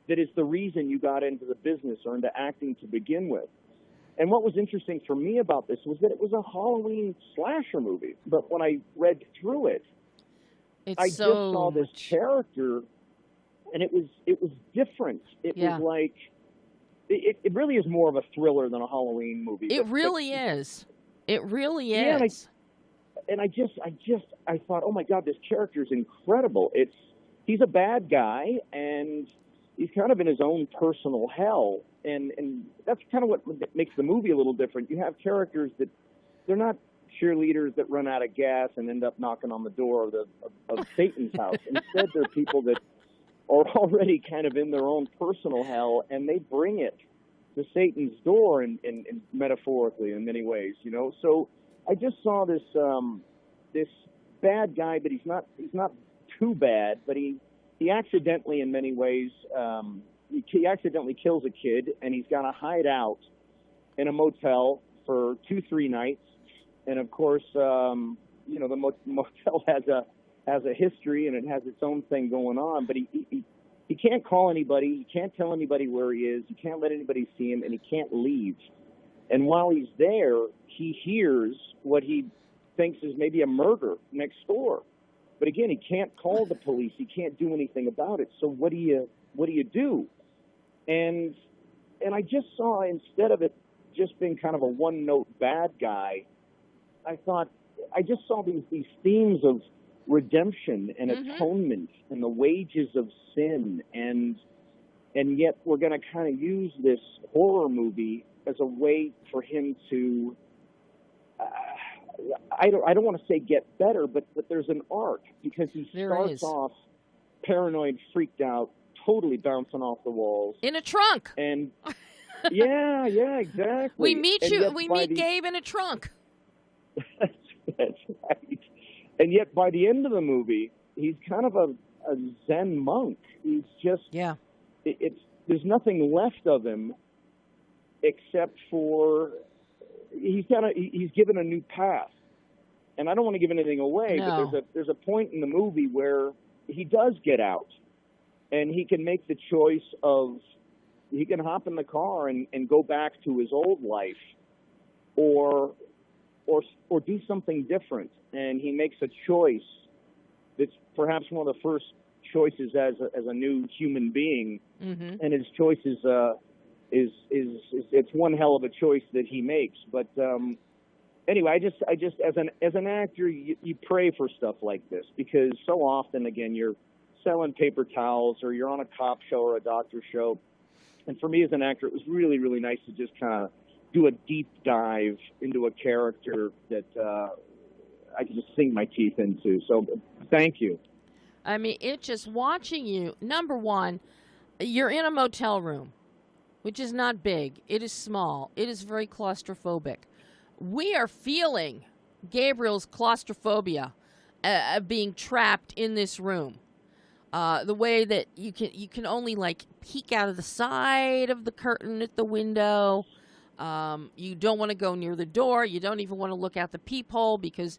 that is the reason you got into the business or into acting to begin with. And what was interesting for me about this was that it was a Halloween slasher movie. But when I read through it, I just saw this character. And it was different. It was like, it really is more of a thriller than a Halloween movie. It really is. It really is. And I thought, oh my God, this character is incredible. He's a bad guy, and he's kind of in his own personal hell. And that's kind of what makes the movie a little different. You have characters that, they're not cheerleaders that run out of gas and end up knocking on the door of Satan's house. Instead, they're people that are already kind of in their own personal hell, and they bring it to Satan's door, in metaphorically in many ways, So I just saw this bad guy, but he's not too bad, but he accidentally, in many ways, he accidentally kills a kid, and he's got to hide out in a motel for 2-3 nights, and of course, the motel has a history, and it has its own thing going on, but he can't call anybody, he can't tell anybody where he is, he can't let anybody see him, and he can't leave. And while he's there, he hears what he thinks is maybe a murder next door. But again, he can't call the police, he can't do anything about it. So what do you do? And I just saw, instead of it just being kind of a one-note bad guy, I just saw these themes of redemption and atonement and the wages of sin, and yet we're going to kind of use this horror movie as a way for him to I don't want to say get better, but there's an arc, because he starts off paranoid, freaked out, totally bouncing off the walls in a trunk, and yeah, exactly. We meet Gabe in a trunk. That's right. And yet, by the end of the movie, he's kind of a Zen monk. He's just there's nothing left of him except for he's given a new path. And I don't want to give anything away, but there's a point in the movie where he does get out, and he can make the choice of he can hop in the car and go back to his old life, or do something different. And he makes a choice that's perhaps one of the first choices as a new human being. Mm-hmm. And his choice is it's one hell of a choice that he makes. But anyway, I just as an actor, you pray for stuff like this, because so often, again, you're selling paper towels or you're on a cop show or a doctor show. And for me as an actor, it was really, really nice to just kind of do a deep dive into a character that I could just sink my teeth into. So thank you. I mean, it's just watching you. Number one, you're in a motel room, which is not big. It is small. It is very claustrophobic. We are feeling Gabriel's claustrophobia of being trapped in this room. The way that you can only like peek out of the side of the curtain at the window. You don't want to go near the door. You don't even want to look out the peephole because,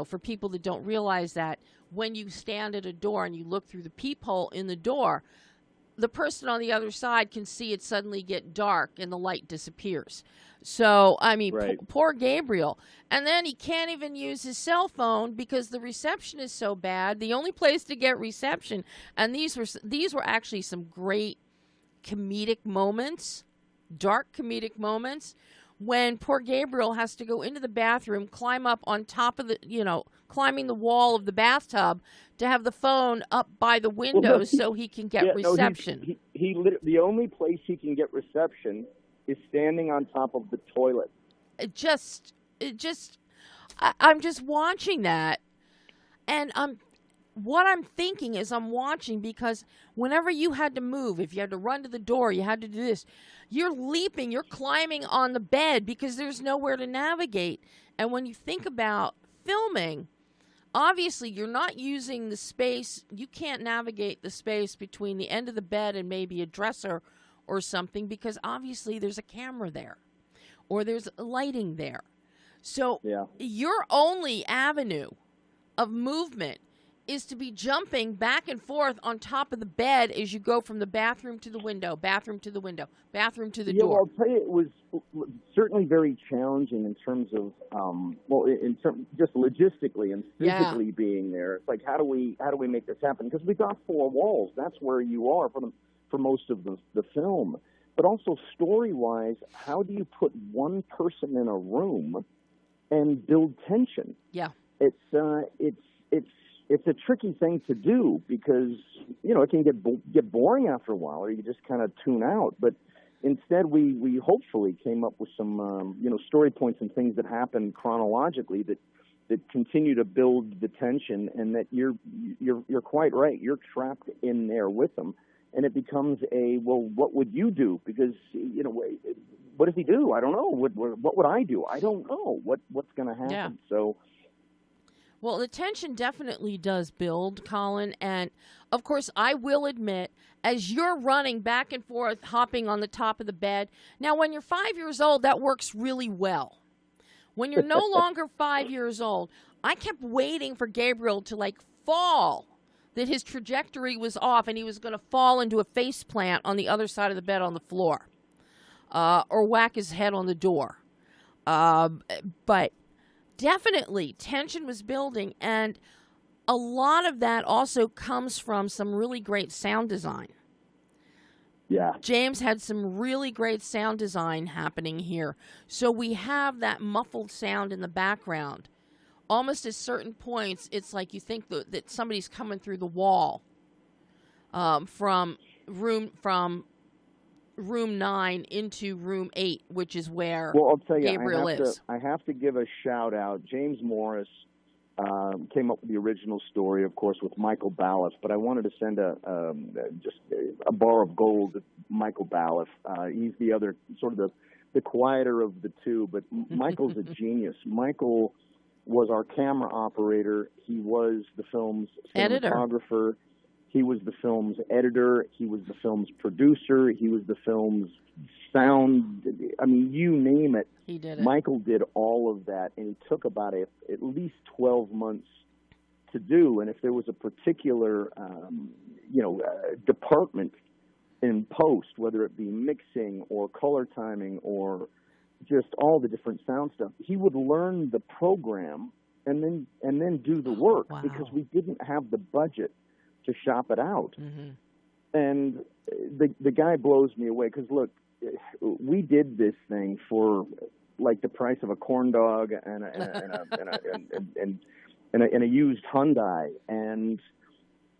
for people that don't realize that, when you stand at a door and you look through the peephole in the door, the person on the other side can see it suddenly get dark and the light disappears. So, I mean, right. Poor Gabriel. And then he can't even use his cell phone because the reception is so bad. The only place to get reception, and these were actually some great comedic moments, dark comedic moments, when poor Gabriel has to go into the bathroom, climb up on top of climbing the wall of the bathtub to have the phone up by the window so he can get reception. The only place he can get reception is standing on top of the toilet. I'm just watching that, and what I'm thinking is I'm watching because whenever you had to move, if you had to run to the door, you had to do this, you're leaping, you're climbing on the bed because there's nowhere to navigate. And when you think about filming, obviously you're not using the space, you can't navigate the space between the end of the bed and maybe a dresser or something because obviously there's a camera there or there's lighting there. So your only avenue of movement is to be jumping back and forth on top of the bed as you go from the bathroom to the window, bathroom to the window, bathroom to the door. Well, I'll tell you, it was certainly very challenging in terms of, just logistically and physically being there. It's like, how do we make this happen? Because we got four walls. That's where you are for most of the film. But also story-wise, how do you put one person in a room and build tension? Yeah. It's a tricky thing to do because, it can get boring after a while or you just kind of tune out. But instead, we hopefully came up with some, story points and things that happen chronologically that continue to build the tension, and that you're quite right. You're trapped in there with them. And it becomes what would you do? Because, what does he do? I don't know. What would I do? I don't know what's going to happen. Yeah. So. Well, the tension definitely does build, Colin, and of course, I will admit, as you're running back and forth, hopping on the top of the bed, now when you're 5 years old, that works really well. When you're no longer 5 years old, I kept waiting for Gabriel to, fall, that his trajectory was off and he was going to fall into a face plant on the other side of the bed on the floor, or whack his head on the door. But definitely, tension was building, and a lot of that also comes from some really great sound design. Yeah. James had some really great sound design happening here. So we have that muffled sound in the background. Almost at certain points, it's like you think that somebody's coming through the wall from room 9 into room 8, which is where Gabriel is. I have to give a shout out. James Morris came up with the original story, of course, with Michael Balliff. But I wanted to send just a bar of gold to Michael Balliff. He's the other sort of the quieter of the two, but Michael's a genius. Michael was our camera operator. He was the film's cinematographer. He was the film's editor. He was the film's producer. He was the film's sound. I mean, you name it. He did it. Michael did all of that, and he took about at least 12 months to do. And if there was a particular, department in post, whether it be mixing or color timing or just all the different sound stuff, he would learn the program and then do the work because we didn't have the budget to shop it out. Mm-hmm. And the guy blows me away because, look, we did this thing for like the price of a corn dog and a used Hyundai. And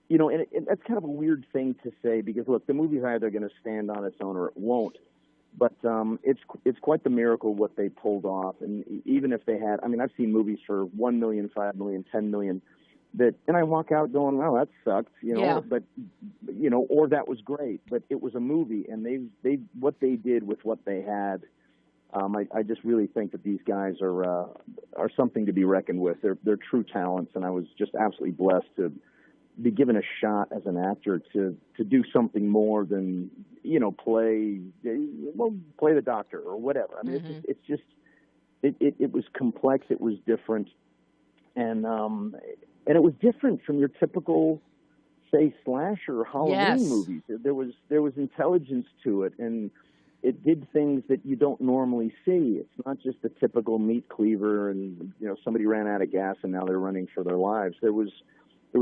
you know, and that's kind of a weird thing to say, because look, the movie's either going to stand on its own or it won't. But it's quite the miracle what they pulled off. And even if they had, I mean, I've seen movies for 1 million, 5 million, 10 million, and I walk out going, "Wow, that sucked," you know. Yeah. But you know, or that was great. But it was a movie, and they what they did with what they had. I just really think that these guys are something to be reckoned with. They're true talents, and I was just absolutely blessed to be given a shot as an actor to do something more than, you know, play the doctor or whatever. I mean, it was complex, it was different, and it was different from your typical, say, slasher or Halloween movies. There was intelligence to it, and it did things that you don't normally see. It's not just the typical meat cleaver and, you know, somebody ran out of gas and now they're running for their lives. There was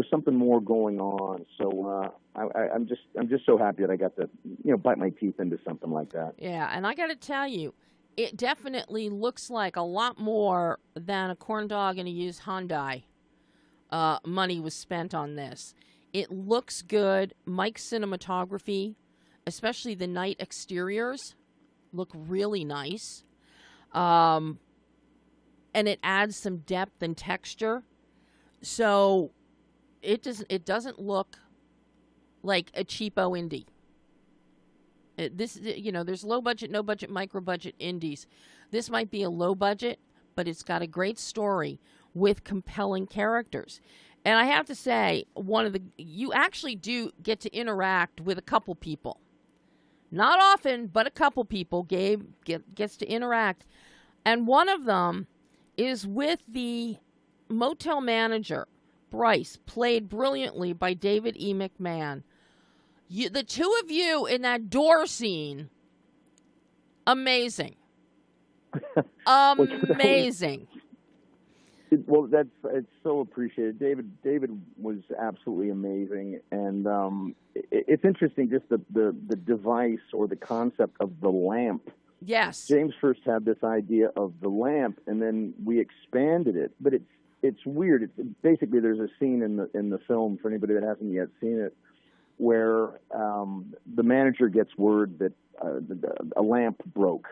something more going on. So I'm just so happy that I got to, you know, bite my teeth into something like that. Yeah, and I got to tell you, it definitely looks like a lot more than a corn dog and a used Hyundai money was spent on this. It looks good. Mike's cinematography, especially the night exteriors, look really nice. And it adds some depth and texture. So it doesn't look like a cheapo indie. There's low budget, no budget, micro budget indies. This might be a low budget, but it's got a great story with compelling characters. And I have to say, you actually do get to interact with a couple people. Not often, but a couple people. Gabe gets to interact. And one of them is with the motel manager, Bryce, played brilliantly by David E. McMahon. The two of you in that door scene, amazing. Amazing. Well, it's so appreciated. David was absolutely amazing, and it's interesting just the device or the concept of the lamp. Yes. James first had this idea of the lamp, and then we expanded it. But it's weird. It's basically, there's a scene in the film, for anybody that hasn't yet seen it, where the manager gets word that a lamp broke.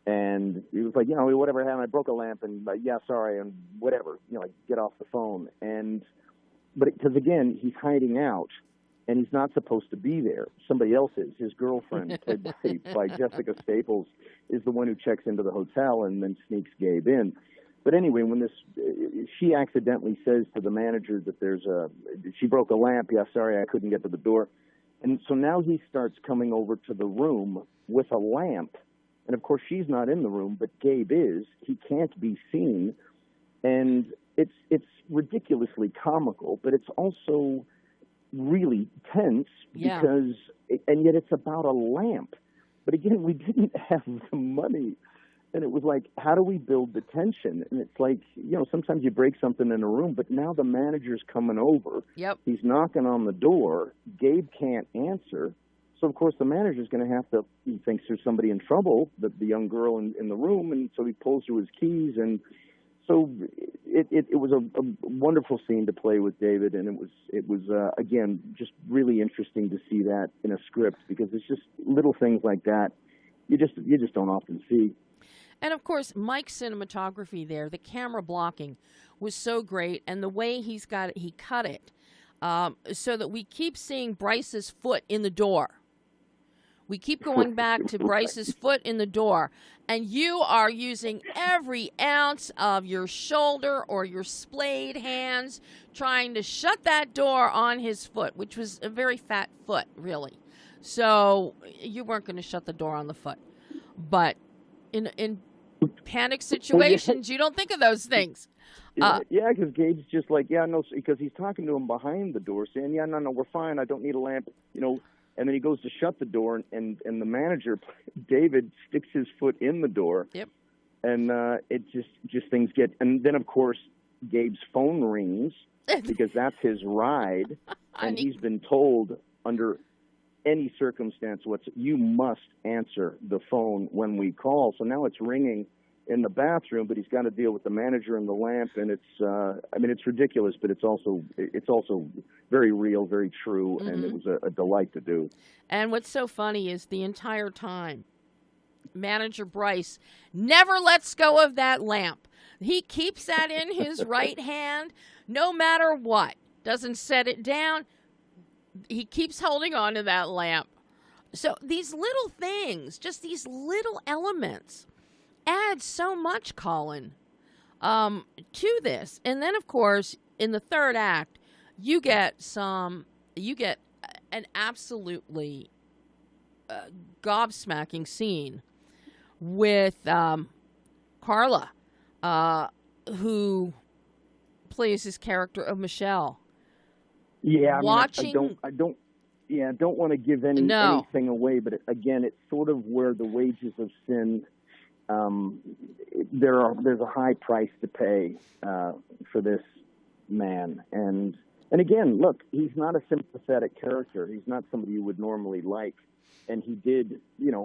And he was like, you know, whatever happened, I broke a lamp, and yeah, sorry, and whatever, you know, like, get off the phone. But because again, he's hiding out, and he's not supposed to be there. Somebody else is. His girlfriend, played by Jessica Staples, is the one who checks into the hotel and then sneaks Gabe in. But anyway, when she accidentally says to the manager that she broke a lamp. Yeah, sorry, I couldn't get to the door. And so now he starts coming over to the room with a lamp. And, of course, she's not in the room, but Gabe is. He can't be seen. And it's ridiculously comical, but it's also really tense because – and yet it's about a lamp. But, again, we didn't have the money. And it was like, how do we build the tension? And it's like, you know, sometimes you break something in a room, but now the manager's coming over. Yep. He's knocking on the door. Gabe can't answer. So, of course, the manager's going to have to, he thinks there's somebody in trouble, the young girl in the room, and so he pulls through his keys. And so it was a wonderful scene to play with David, and it was again, just really interesting to see that in a script, because it's just little things like that you just don't often see. And, of course, Mike's cinematography there, the camera blocking was so great, and the way he cut it so that we keep seeing Bryce's foot in the door. We keep going back to Bryce's foot in the door, and you are using every ounce of your shoulder or your splayed hands trying to shut that door on his foot, which was a very fat foot, really. So you weren't going to shut the door on the foot. But in panic situations, you don't think of those things. Yeah, because Gabe's just like, yeah, no, because he's talking to him behind the door, saying, yeah, no, we're fine. I don't need a lamp, you know. And then he goes to shut the door, and the manager, David, sticks his foot in the door. Yep. And it just things get, and then of course Gabe's phone rings because that's his ride, and he's been told under any circumstance you must answer the phone when we call. So now it's ringing, in the bathroom, but he's got to deal with the manager and the lamp, and it's ridiculous, but it's also very real, very true, and it was a delight to do. And what's so funny is the entire time, manager Bryce never lets go of that lamp. He keeps that in his right hand, no matter what. Doesn't set it down. He keeps holding on to that lamp. So these little things, just these little elements, add so much, Colin, to this. And then, of course, in the third act, you get an absolutely gobsmacking scene with Carla, who plays this character of Michelle. Yeah, Watching, I don't want to give anything away, but again, it's sort of where the wages of sin. There's a high price to pay for this man, and again, look, he's not a sympathetic character. He's not somebody you would normally like, and he did,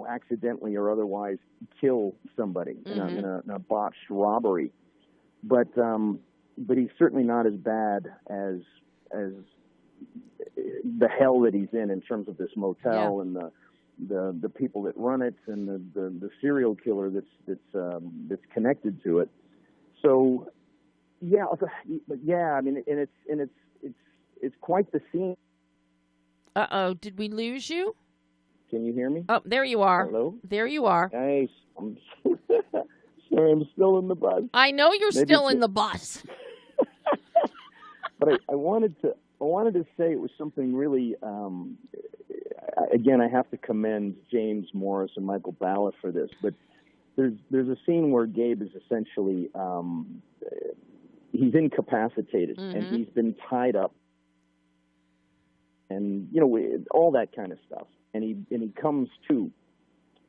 accidentally or otherwise kill somebody in a botched robbery, but he's certainly not as bad as the hell that he's in terms of this motel and the people that run it and the serial killer that's connected to it. So I mean, and it's quite the scene. Uh-oh, did we lose you? Can you hear me? Oh, there you are. Hello? There you are. Nice. I'm sorry, I'm still in the bus. I know you're still in the bus. But I wanted to say it was something really, again, I have to commend James Morris and Michael Bala for this, but there's a scene where Gabe is essentially, he's incapacitated, and he's been tied up, and, all that kind of stuff. And he comes to,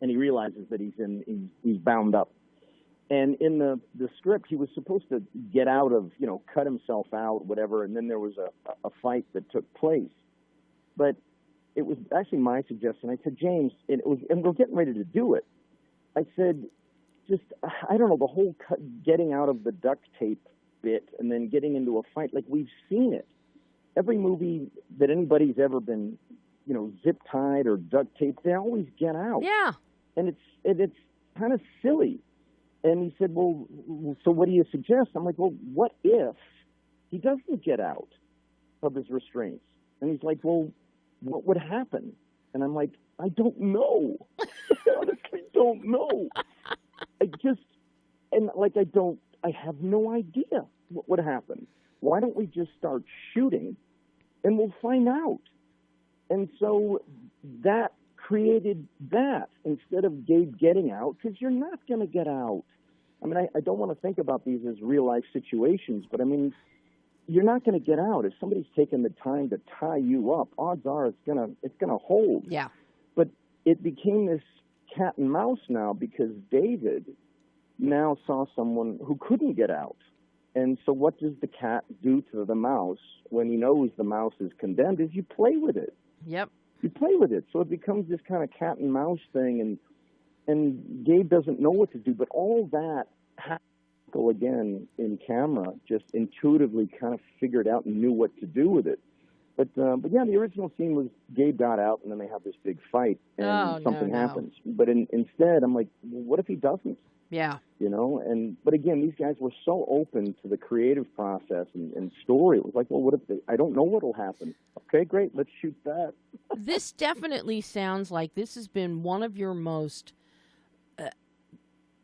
and he realizes that he's bound up. And in the script, he was supposed to get out of, cut himself out, whatever, and then there was a fight that took place. But it was actually my suggestion. I said, James, and we're getting ready to do it. I said, I don't know, the whole getting out of the duct tape bit and then getting into a fight, like we've seen it. Every movie that anybody's ever been, zip tied or duct taped, they always get out. Yeah. And it's kind of silly. And he said, well, so what do you suggest? I'm like, well, what if he doesn't get out of his restraints? And he's like, well, what would happen? And I'm like, I don't know. I honestly don't know. I have no idea what would happen. Why don't we just start shooting and we'll find out? And so that created that instead of Gabe getting out, because you're not going to get out. I mean, I don't want to think about these as real life situations, but I mean, you're not going to get out. If somebody's taken the time to tie you up, odds are it's gonna hold. Yeah. But it became this cat and mouse now because David now saw someone who couldn't get out. And so what does the cat do to the mouse when he knows the mouse is condemned is you play with it. Yep. You play with it. So it becomes this kind of cat and mouse thing, and Gabe doesn't know what to do, but all that go again in camera, just intuitively kind of figured out and knew what to do with it. But yeah, the original scene was Gabe got out, and then they have this big fight, and something happens. But instead, I'm like, well, what if he doesn't? Yeah. But again, these guys were so open to the creative process and story. It was like, well, what if I don't know what'll happen. Okay, great, let's shoot that. This definitely sounds like this has been one of your most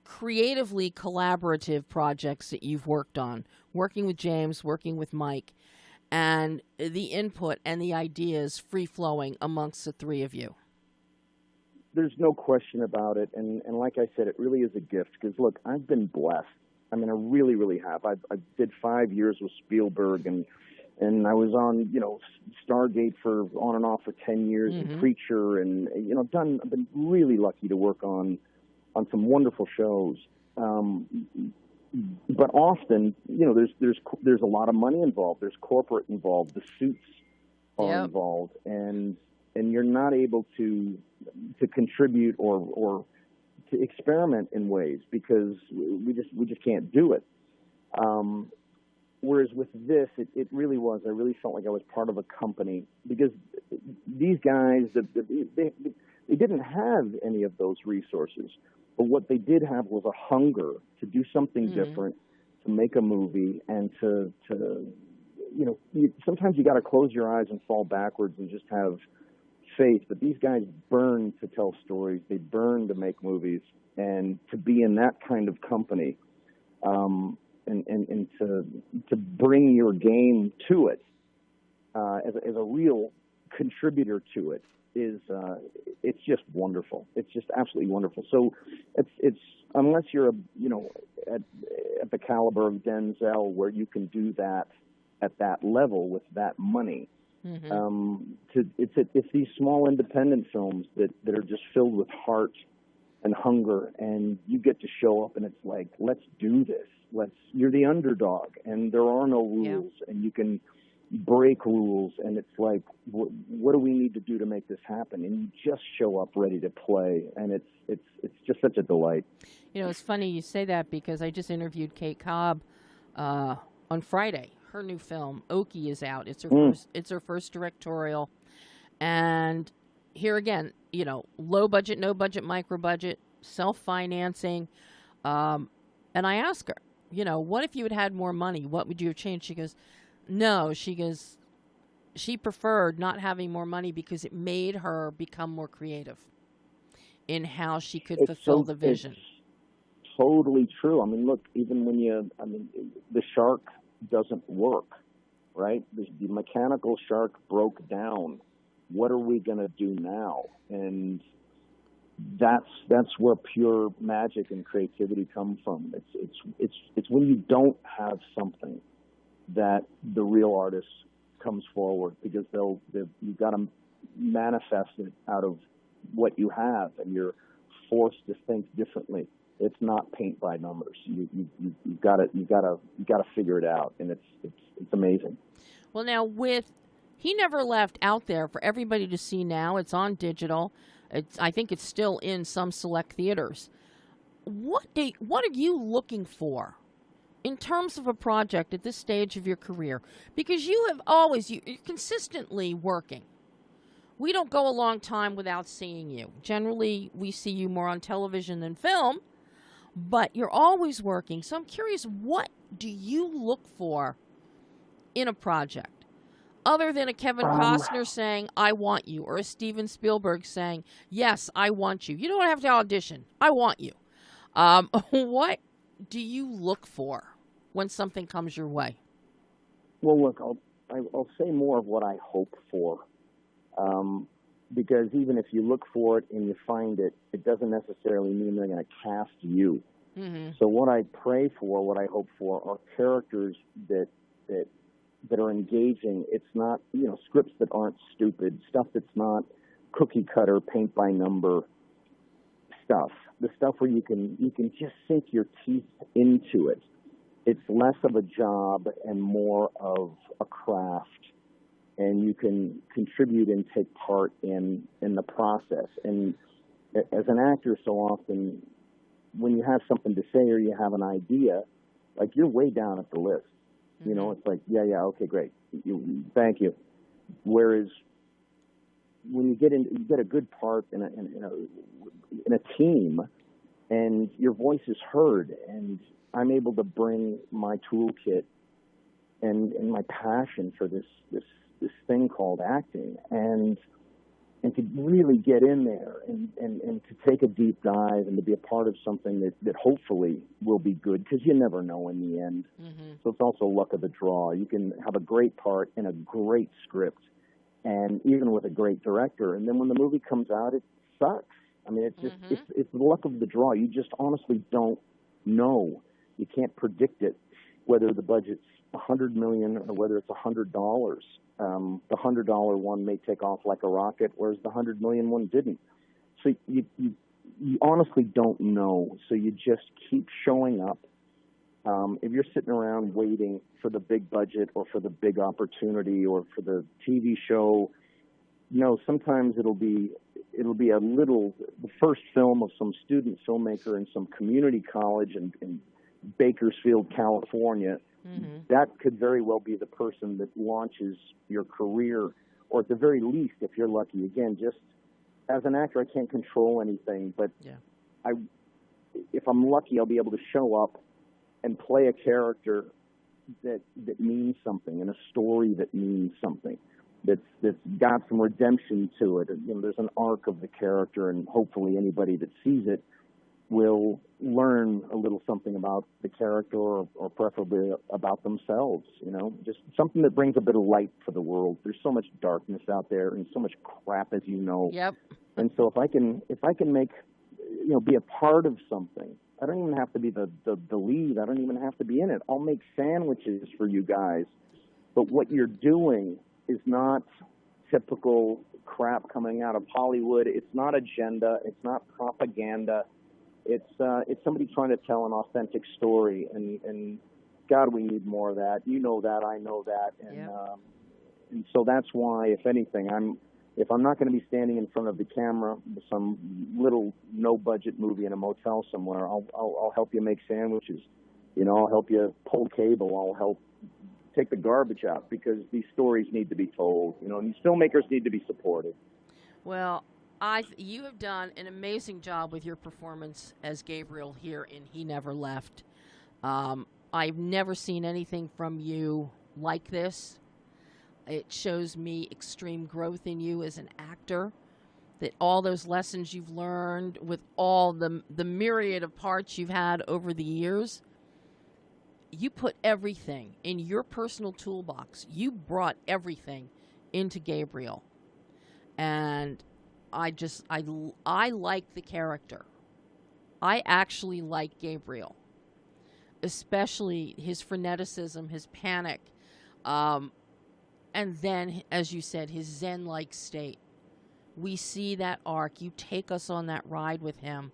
creatively collaborative projects that you've worked on, working with James, working with Mike, and the input and the ideas free-flowing amongst the three of you. There's no question about it, and like I said, it really is a gift, because, look, I've been blessed. I mean, I really, really have. I did 5 years with Spielberg, and I was on, Stargate for on and off for 10 years, and Preacher, and, I've been really lucky to work on some wonderful shows. But often, there's a lot of money involved. There's corporate involved. The suits are involved, and you're not able to contribute or experiment in ways, because we just can't do it. Whereas with this, it really was. I really felt like I was part of a company, because these guys, they didn't have any of those resources. But what they did have was a hunger to do something different, to make a movie, and to sometimes you got to close your eyes and fall backwards and just have faith. But these guys burn to tell stories. They burn to make movies, and to be in that kind of company, and to bring your game to it as a real contributor to it is it's just wonderful. It's just absolutely wonderful. So it's unless you're at the caliber of Denzel, where you can do that at that level with that money. It's these small independent films that are just filled with heart and hunger, and you get to show up and it's like, let's do this. You're the underdog, and there are no rules, and you can break rules, and it's like, what do we need to do to make this happen? And you just show up ready to play, and it's just such a delight. It's funny you say that, because I just interviewed Kate Cobb on Friday. Her new film, Okie, is out. It's her first directorial, and here again, low budget, no budget, micro budget, self-financing, and I asked her, what if you had more money? What would you have changed? She goes, no. She preferred not having more money because it made her become more creative in how she could fulfill the vision. It's totally true. I mean, look, even when the shark doesn't work, right? The mechanical shark broke down. What are we going to do now? And that's where pure magic and creativity come from. It's when you don't have something that the real artist comes forward, because you've got to manifest it out of what you have, and you're forced to think differently. It's not paint by numbers. You've got to figure it out, and it's amazing. Well, now with He Never Left out there for everybody to see now. It's on digital. I think it's still in some select theaters. What are you looking for in terms of a project at this stage of your career? Because you have you're consistently working. We don't go a long time without seeing you. Generally, we see you more on television than film, but you're always working. So I'm curious, what do you look for in a project? Other than a Kevin Costner saying, I want you, or a Steven Spielberg saying, yes, I want you. You don't have to audition. I want you. What do you look for when something comes your way? Well, look, I'll say more of what I hope for. Because even if you look for it and you find it, it doesn't necessarily mean they're going to cast you. Mm-hmm. So what I pray for, what I hope for, are characters that are engaging. It's not, scripts that aren't stupid, stuff that's not cookie cutter, paint by number stuff. The stuff where you can just sink your teeth into it. It's less of a job and more of a craft, and you can contribute and take part in the process. And as an actor, so often when you have something to say or you have an idea, like, you're way down at the list. It's like, yeah, okay, great. Thank you. Whereas when you get a good part in a team, and your voice is heard, and I'm able to bring my toolkit and my passion for this thing called acting, and to really get in there and to take a deep dive and to be a part of something that hopefully will be good, because you never know in the end. Mm-hmm. So it's also luck of the draw. You can have a great part in a great script, and even with a great director, and then when the movie comes out, it sucks. I mean, it's just it's the luck of the draw. You just honestly don't know. You can't predict it, whether the budget's $100 million or whether it's $100. The $100 one may take off like a rocket, whereas the $100 million one didn't. So you honestly don't know. So you just keep showing up. If you're sitting around waiting for the big budget or for the big opportunity or for the TV show, sometimes it'll be it'll be the first film of some student filmmaker in some community college in Bakersfield, California. Mm-hmm. That could very well be the person that launches your career, or at the very least, if you're lucky. Again, just as an actor, I can't control anything, but if I'm lucky, I'll be able to show up and play a character that means something, and a story that means something, that's got some redemption to it. You know, there's an arc of the character, and hopefully anybody that sees it will learn a little something about the character, or preferably about themselves. You know, just something that brings a bit of light for the world. There's so much darkness out there, and so much crap, as you know. Yep. And so if I can make, you know, be a part of something. I don't even have to be the lead. I don't even have to be in it. I'll make sandwiches for you guys. But what you're doing is not typical crap coming out of Hollywood. It's not agenda. It's not propaganda. It's somebody trying to tell an authentic story. And God, we need more of that. You know that. I know that. And so that's why, if anything, if I'm not going to be standing in front of the camera with some little no-budget movie in a motel somewhere, I'll help you make sandwiches. You know, I'll help you pull cable. I'll help take the garbage out, because these stories need to be told. You know, and these filmmakers need to be supported. Well, you have done an amazing job with your performance as Gabriel here in He Never Left. I've never seen anything from you like this. It shows me extreme growth in you as an actor, that all those lessons you've learned with all the myriad of parts you've had over the years, you put everything in your personal toolbox. You brought everything into Gabriel. And I like the character. I actually like Gabriel, especially his freneticism, his panic, and then, as you said, his Zen-like state. We see that arc. You take us on that ride with him,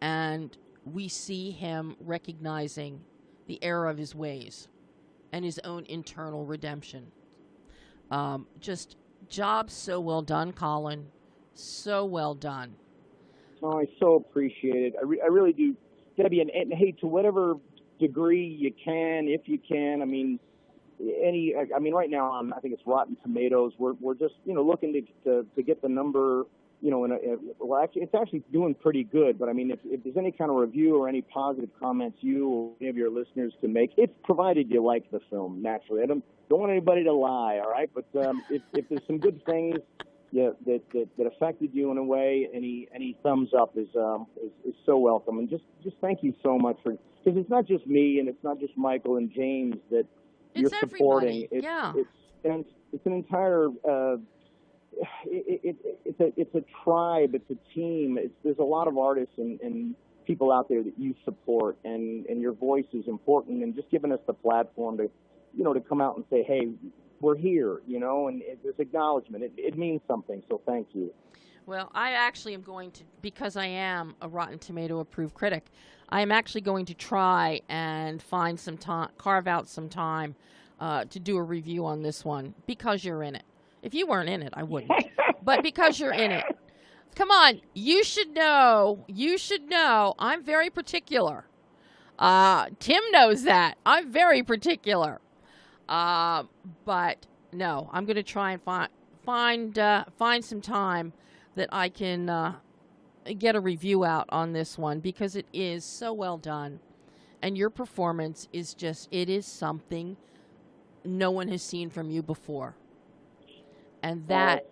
and we see him recognizing the error of his ways and his own internal redemption. Just job so well done, Colin. So well done. Oh, I so appreciate it. I really do, Debbie. And hey, to whatever degree you can, if you can, I mean, right now I think it's Rotten Tomatoes. We're just, you know, looking to get the number, you know, it's actually doing pretty good. But I mean, if there's any kind of review or any positive comments you or any of your listeners can make, it's provided you like the film. Naturally, I don't want anybody to lie. All right, but if there's some good things that affected you in a way, any thumbs up is so welcome. And just thank you so much because it's not just me and it's not just Michael and James that you're supporting. It's an entire. It's a tribe. It's a team. There's a lot of artists and people out there that you support, and your voice is important. And just giving us the platform to, you know, to come out and say, hey, we're here, you know, and there's acknowledgement. It means something. So thank you. Well, I actually am going to, because I am a Rotten Tomato approved critic, I am actually going to try and find some time, carve out some time to do a review on this one, because you're in it. If you weren't in it, I wouldn't. But because you're in it. Come on, you should know, I'm very particular. Tim knows that. I'm very particular. But no, I'm going to try and find some time that I can get a review out on this one, because it is so well done, and your performance is it is something no one has seen from you before, and that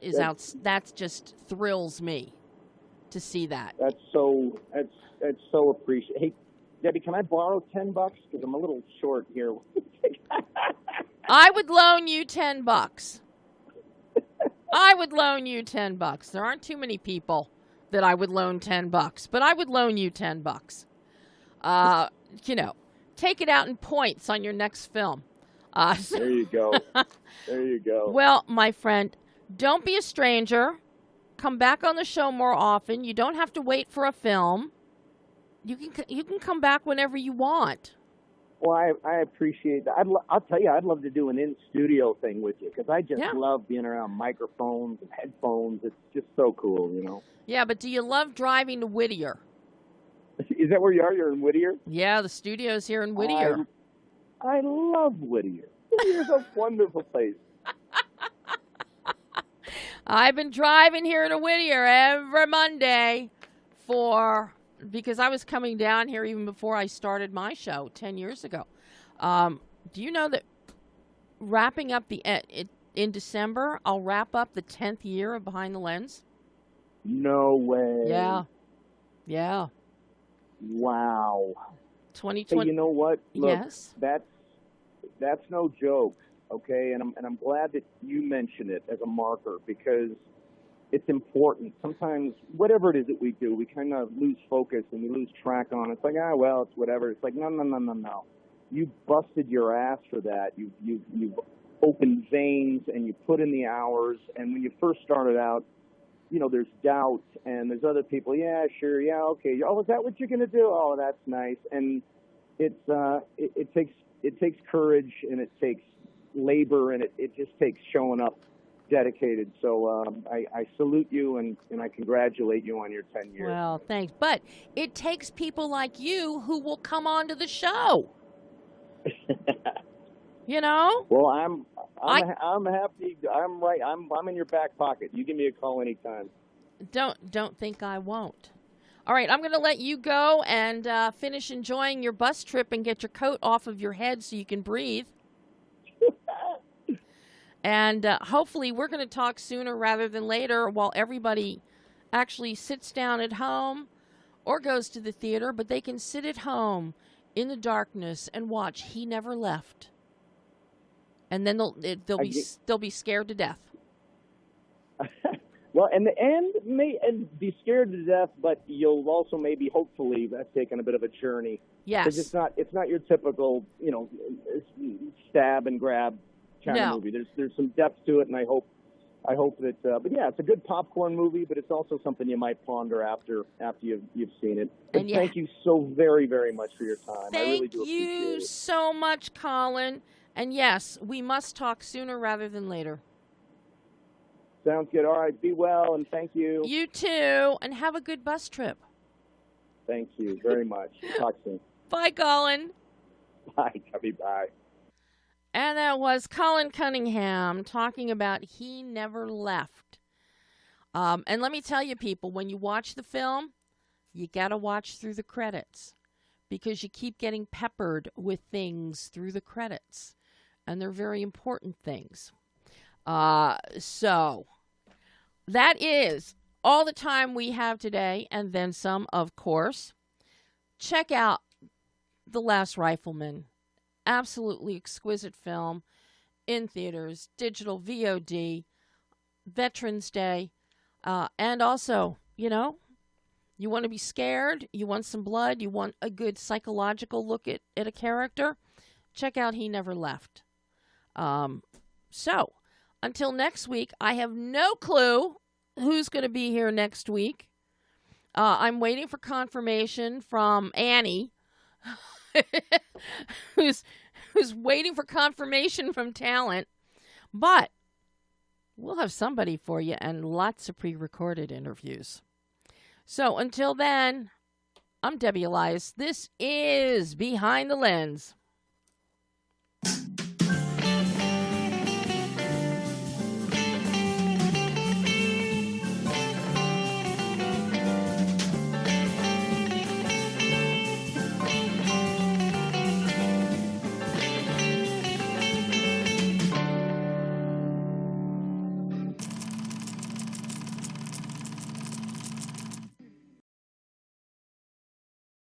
that's just thrills me to see that. That's so appreciated. Hey, Debbie, can I borrow $10 because I'm a little short here? I would loan you $10. I would loan you $10. There aren't too many people that I would loan $10, but I would loan you $10. You know, take it out in points on your next film. There you go. There you go. Well, my friend, don't be a stranger. Come back on the show more often. You don't have to wait for a film. You can come back whenever you want. Well, I appreciate that. I'll tell you, I'd love to do an in-studio thing with you because I just love being around microphones and headphones. It's just so cool, you know. Yeah, but do you love driving to Whittier? Is that where you are? You're in Whittier? Yeah, the studio's here in Whittier. I love Whittier. Whittier's a wonderful place. I've been driving here to Whittier every Monday because I was coming down here even before I started my show 10 years ago. Do you know that wrapping up in December, I'll wrap up the 10th year of Behind the Lens? No way. Yeah. Wow. 2020. Hey, you know what? Look, yes. That's no joke. Okay, and I'm glad that you mentioned it as a marker because it's important. Sometimes whatever it is that we do, we kind of lose focus and we lose track on it. It's like, well, it's whatever. It's like, no. You busted your ass for that. You've opened veins and you put in the hours. And when you first started out, you know, there's doubt and there's other people. Yeah, sure. Yeah, okay. Oh, is that what you're going to do? Oh, that's nice. And it takes courage and it takes labor and it just takes showing up dedicated. So I salute you and I congratulate you on your 10 years. Well, thanks. But it takes people like you who will come on to the show. You know? Well, I'm happy. I'm right. I'm in your back pocket. You give me a call anytime. Don't think I won't. All right, I'm going to let you go and finish enjoying your bus trip and get your coat off of your head so you can breathe. And hopefully we're going to talk sooner rather than later while everybody actually sits down at home or goes to the theater, but they can sit at home in the darkness and watch He Never Left. And then they'll be scared to death. Well, and the end may be scared to death, but you'll also maybe hopefully have taken a bit of a journey. Yes. Because it's not your typical, you know, stab and grab kind of movie. There's some depth to it, and I hope that. But yeah, it's a good popcorn movie, but it's also something you might ponder after you've seen it. But thank you so very, very much for your time. I really do appreciate it. Thank you so much, Colin. And yes, we must talk sooner rather than later. Sounds good. All right, be well, and thank you. You too, and have a good bus trip. Thank you very much. Talk soon. Bye, Colin. Bye, Tubby. Bye. And that was Colin Cunningham talking about He Never Left. And let me tell you, people, when you watch the film, you got to watch through the credits because you keep getting peppered with things through the credits, and they're very important things. So that is all the time we have today, and then some, of course. Check out The Last Rifleman. Absolutely exquisite film in theaters, digital, VOD, Veterans Day, and also, you know, you want to be scared, you want some blood, you want a good psychological look at a character, check out He Never Left. So, until next week, I have no clue who's going to be here next week. I'm waiting for confirmation from Annie, who's waiting for confirmation from talent. But we'll have somebody for you and lots of pre-recorded interviews. So until then, I'm Debbie Elias. This is Behind the Lens.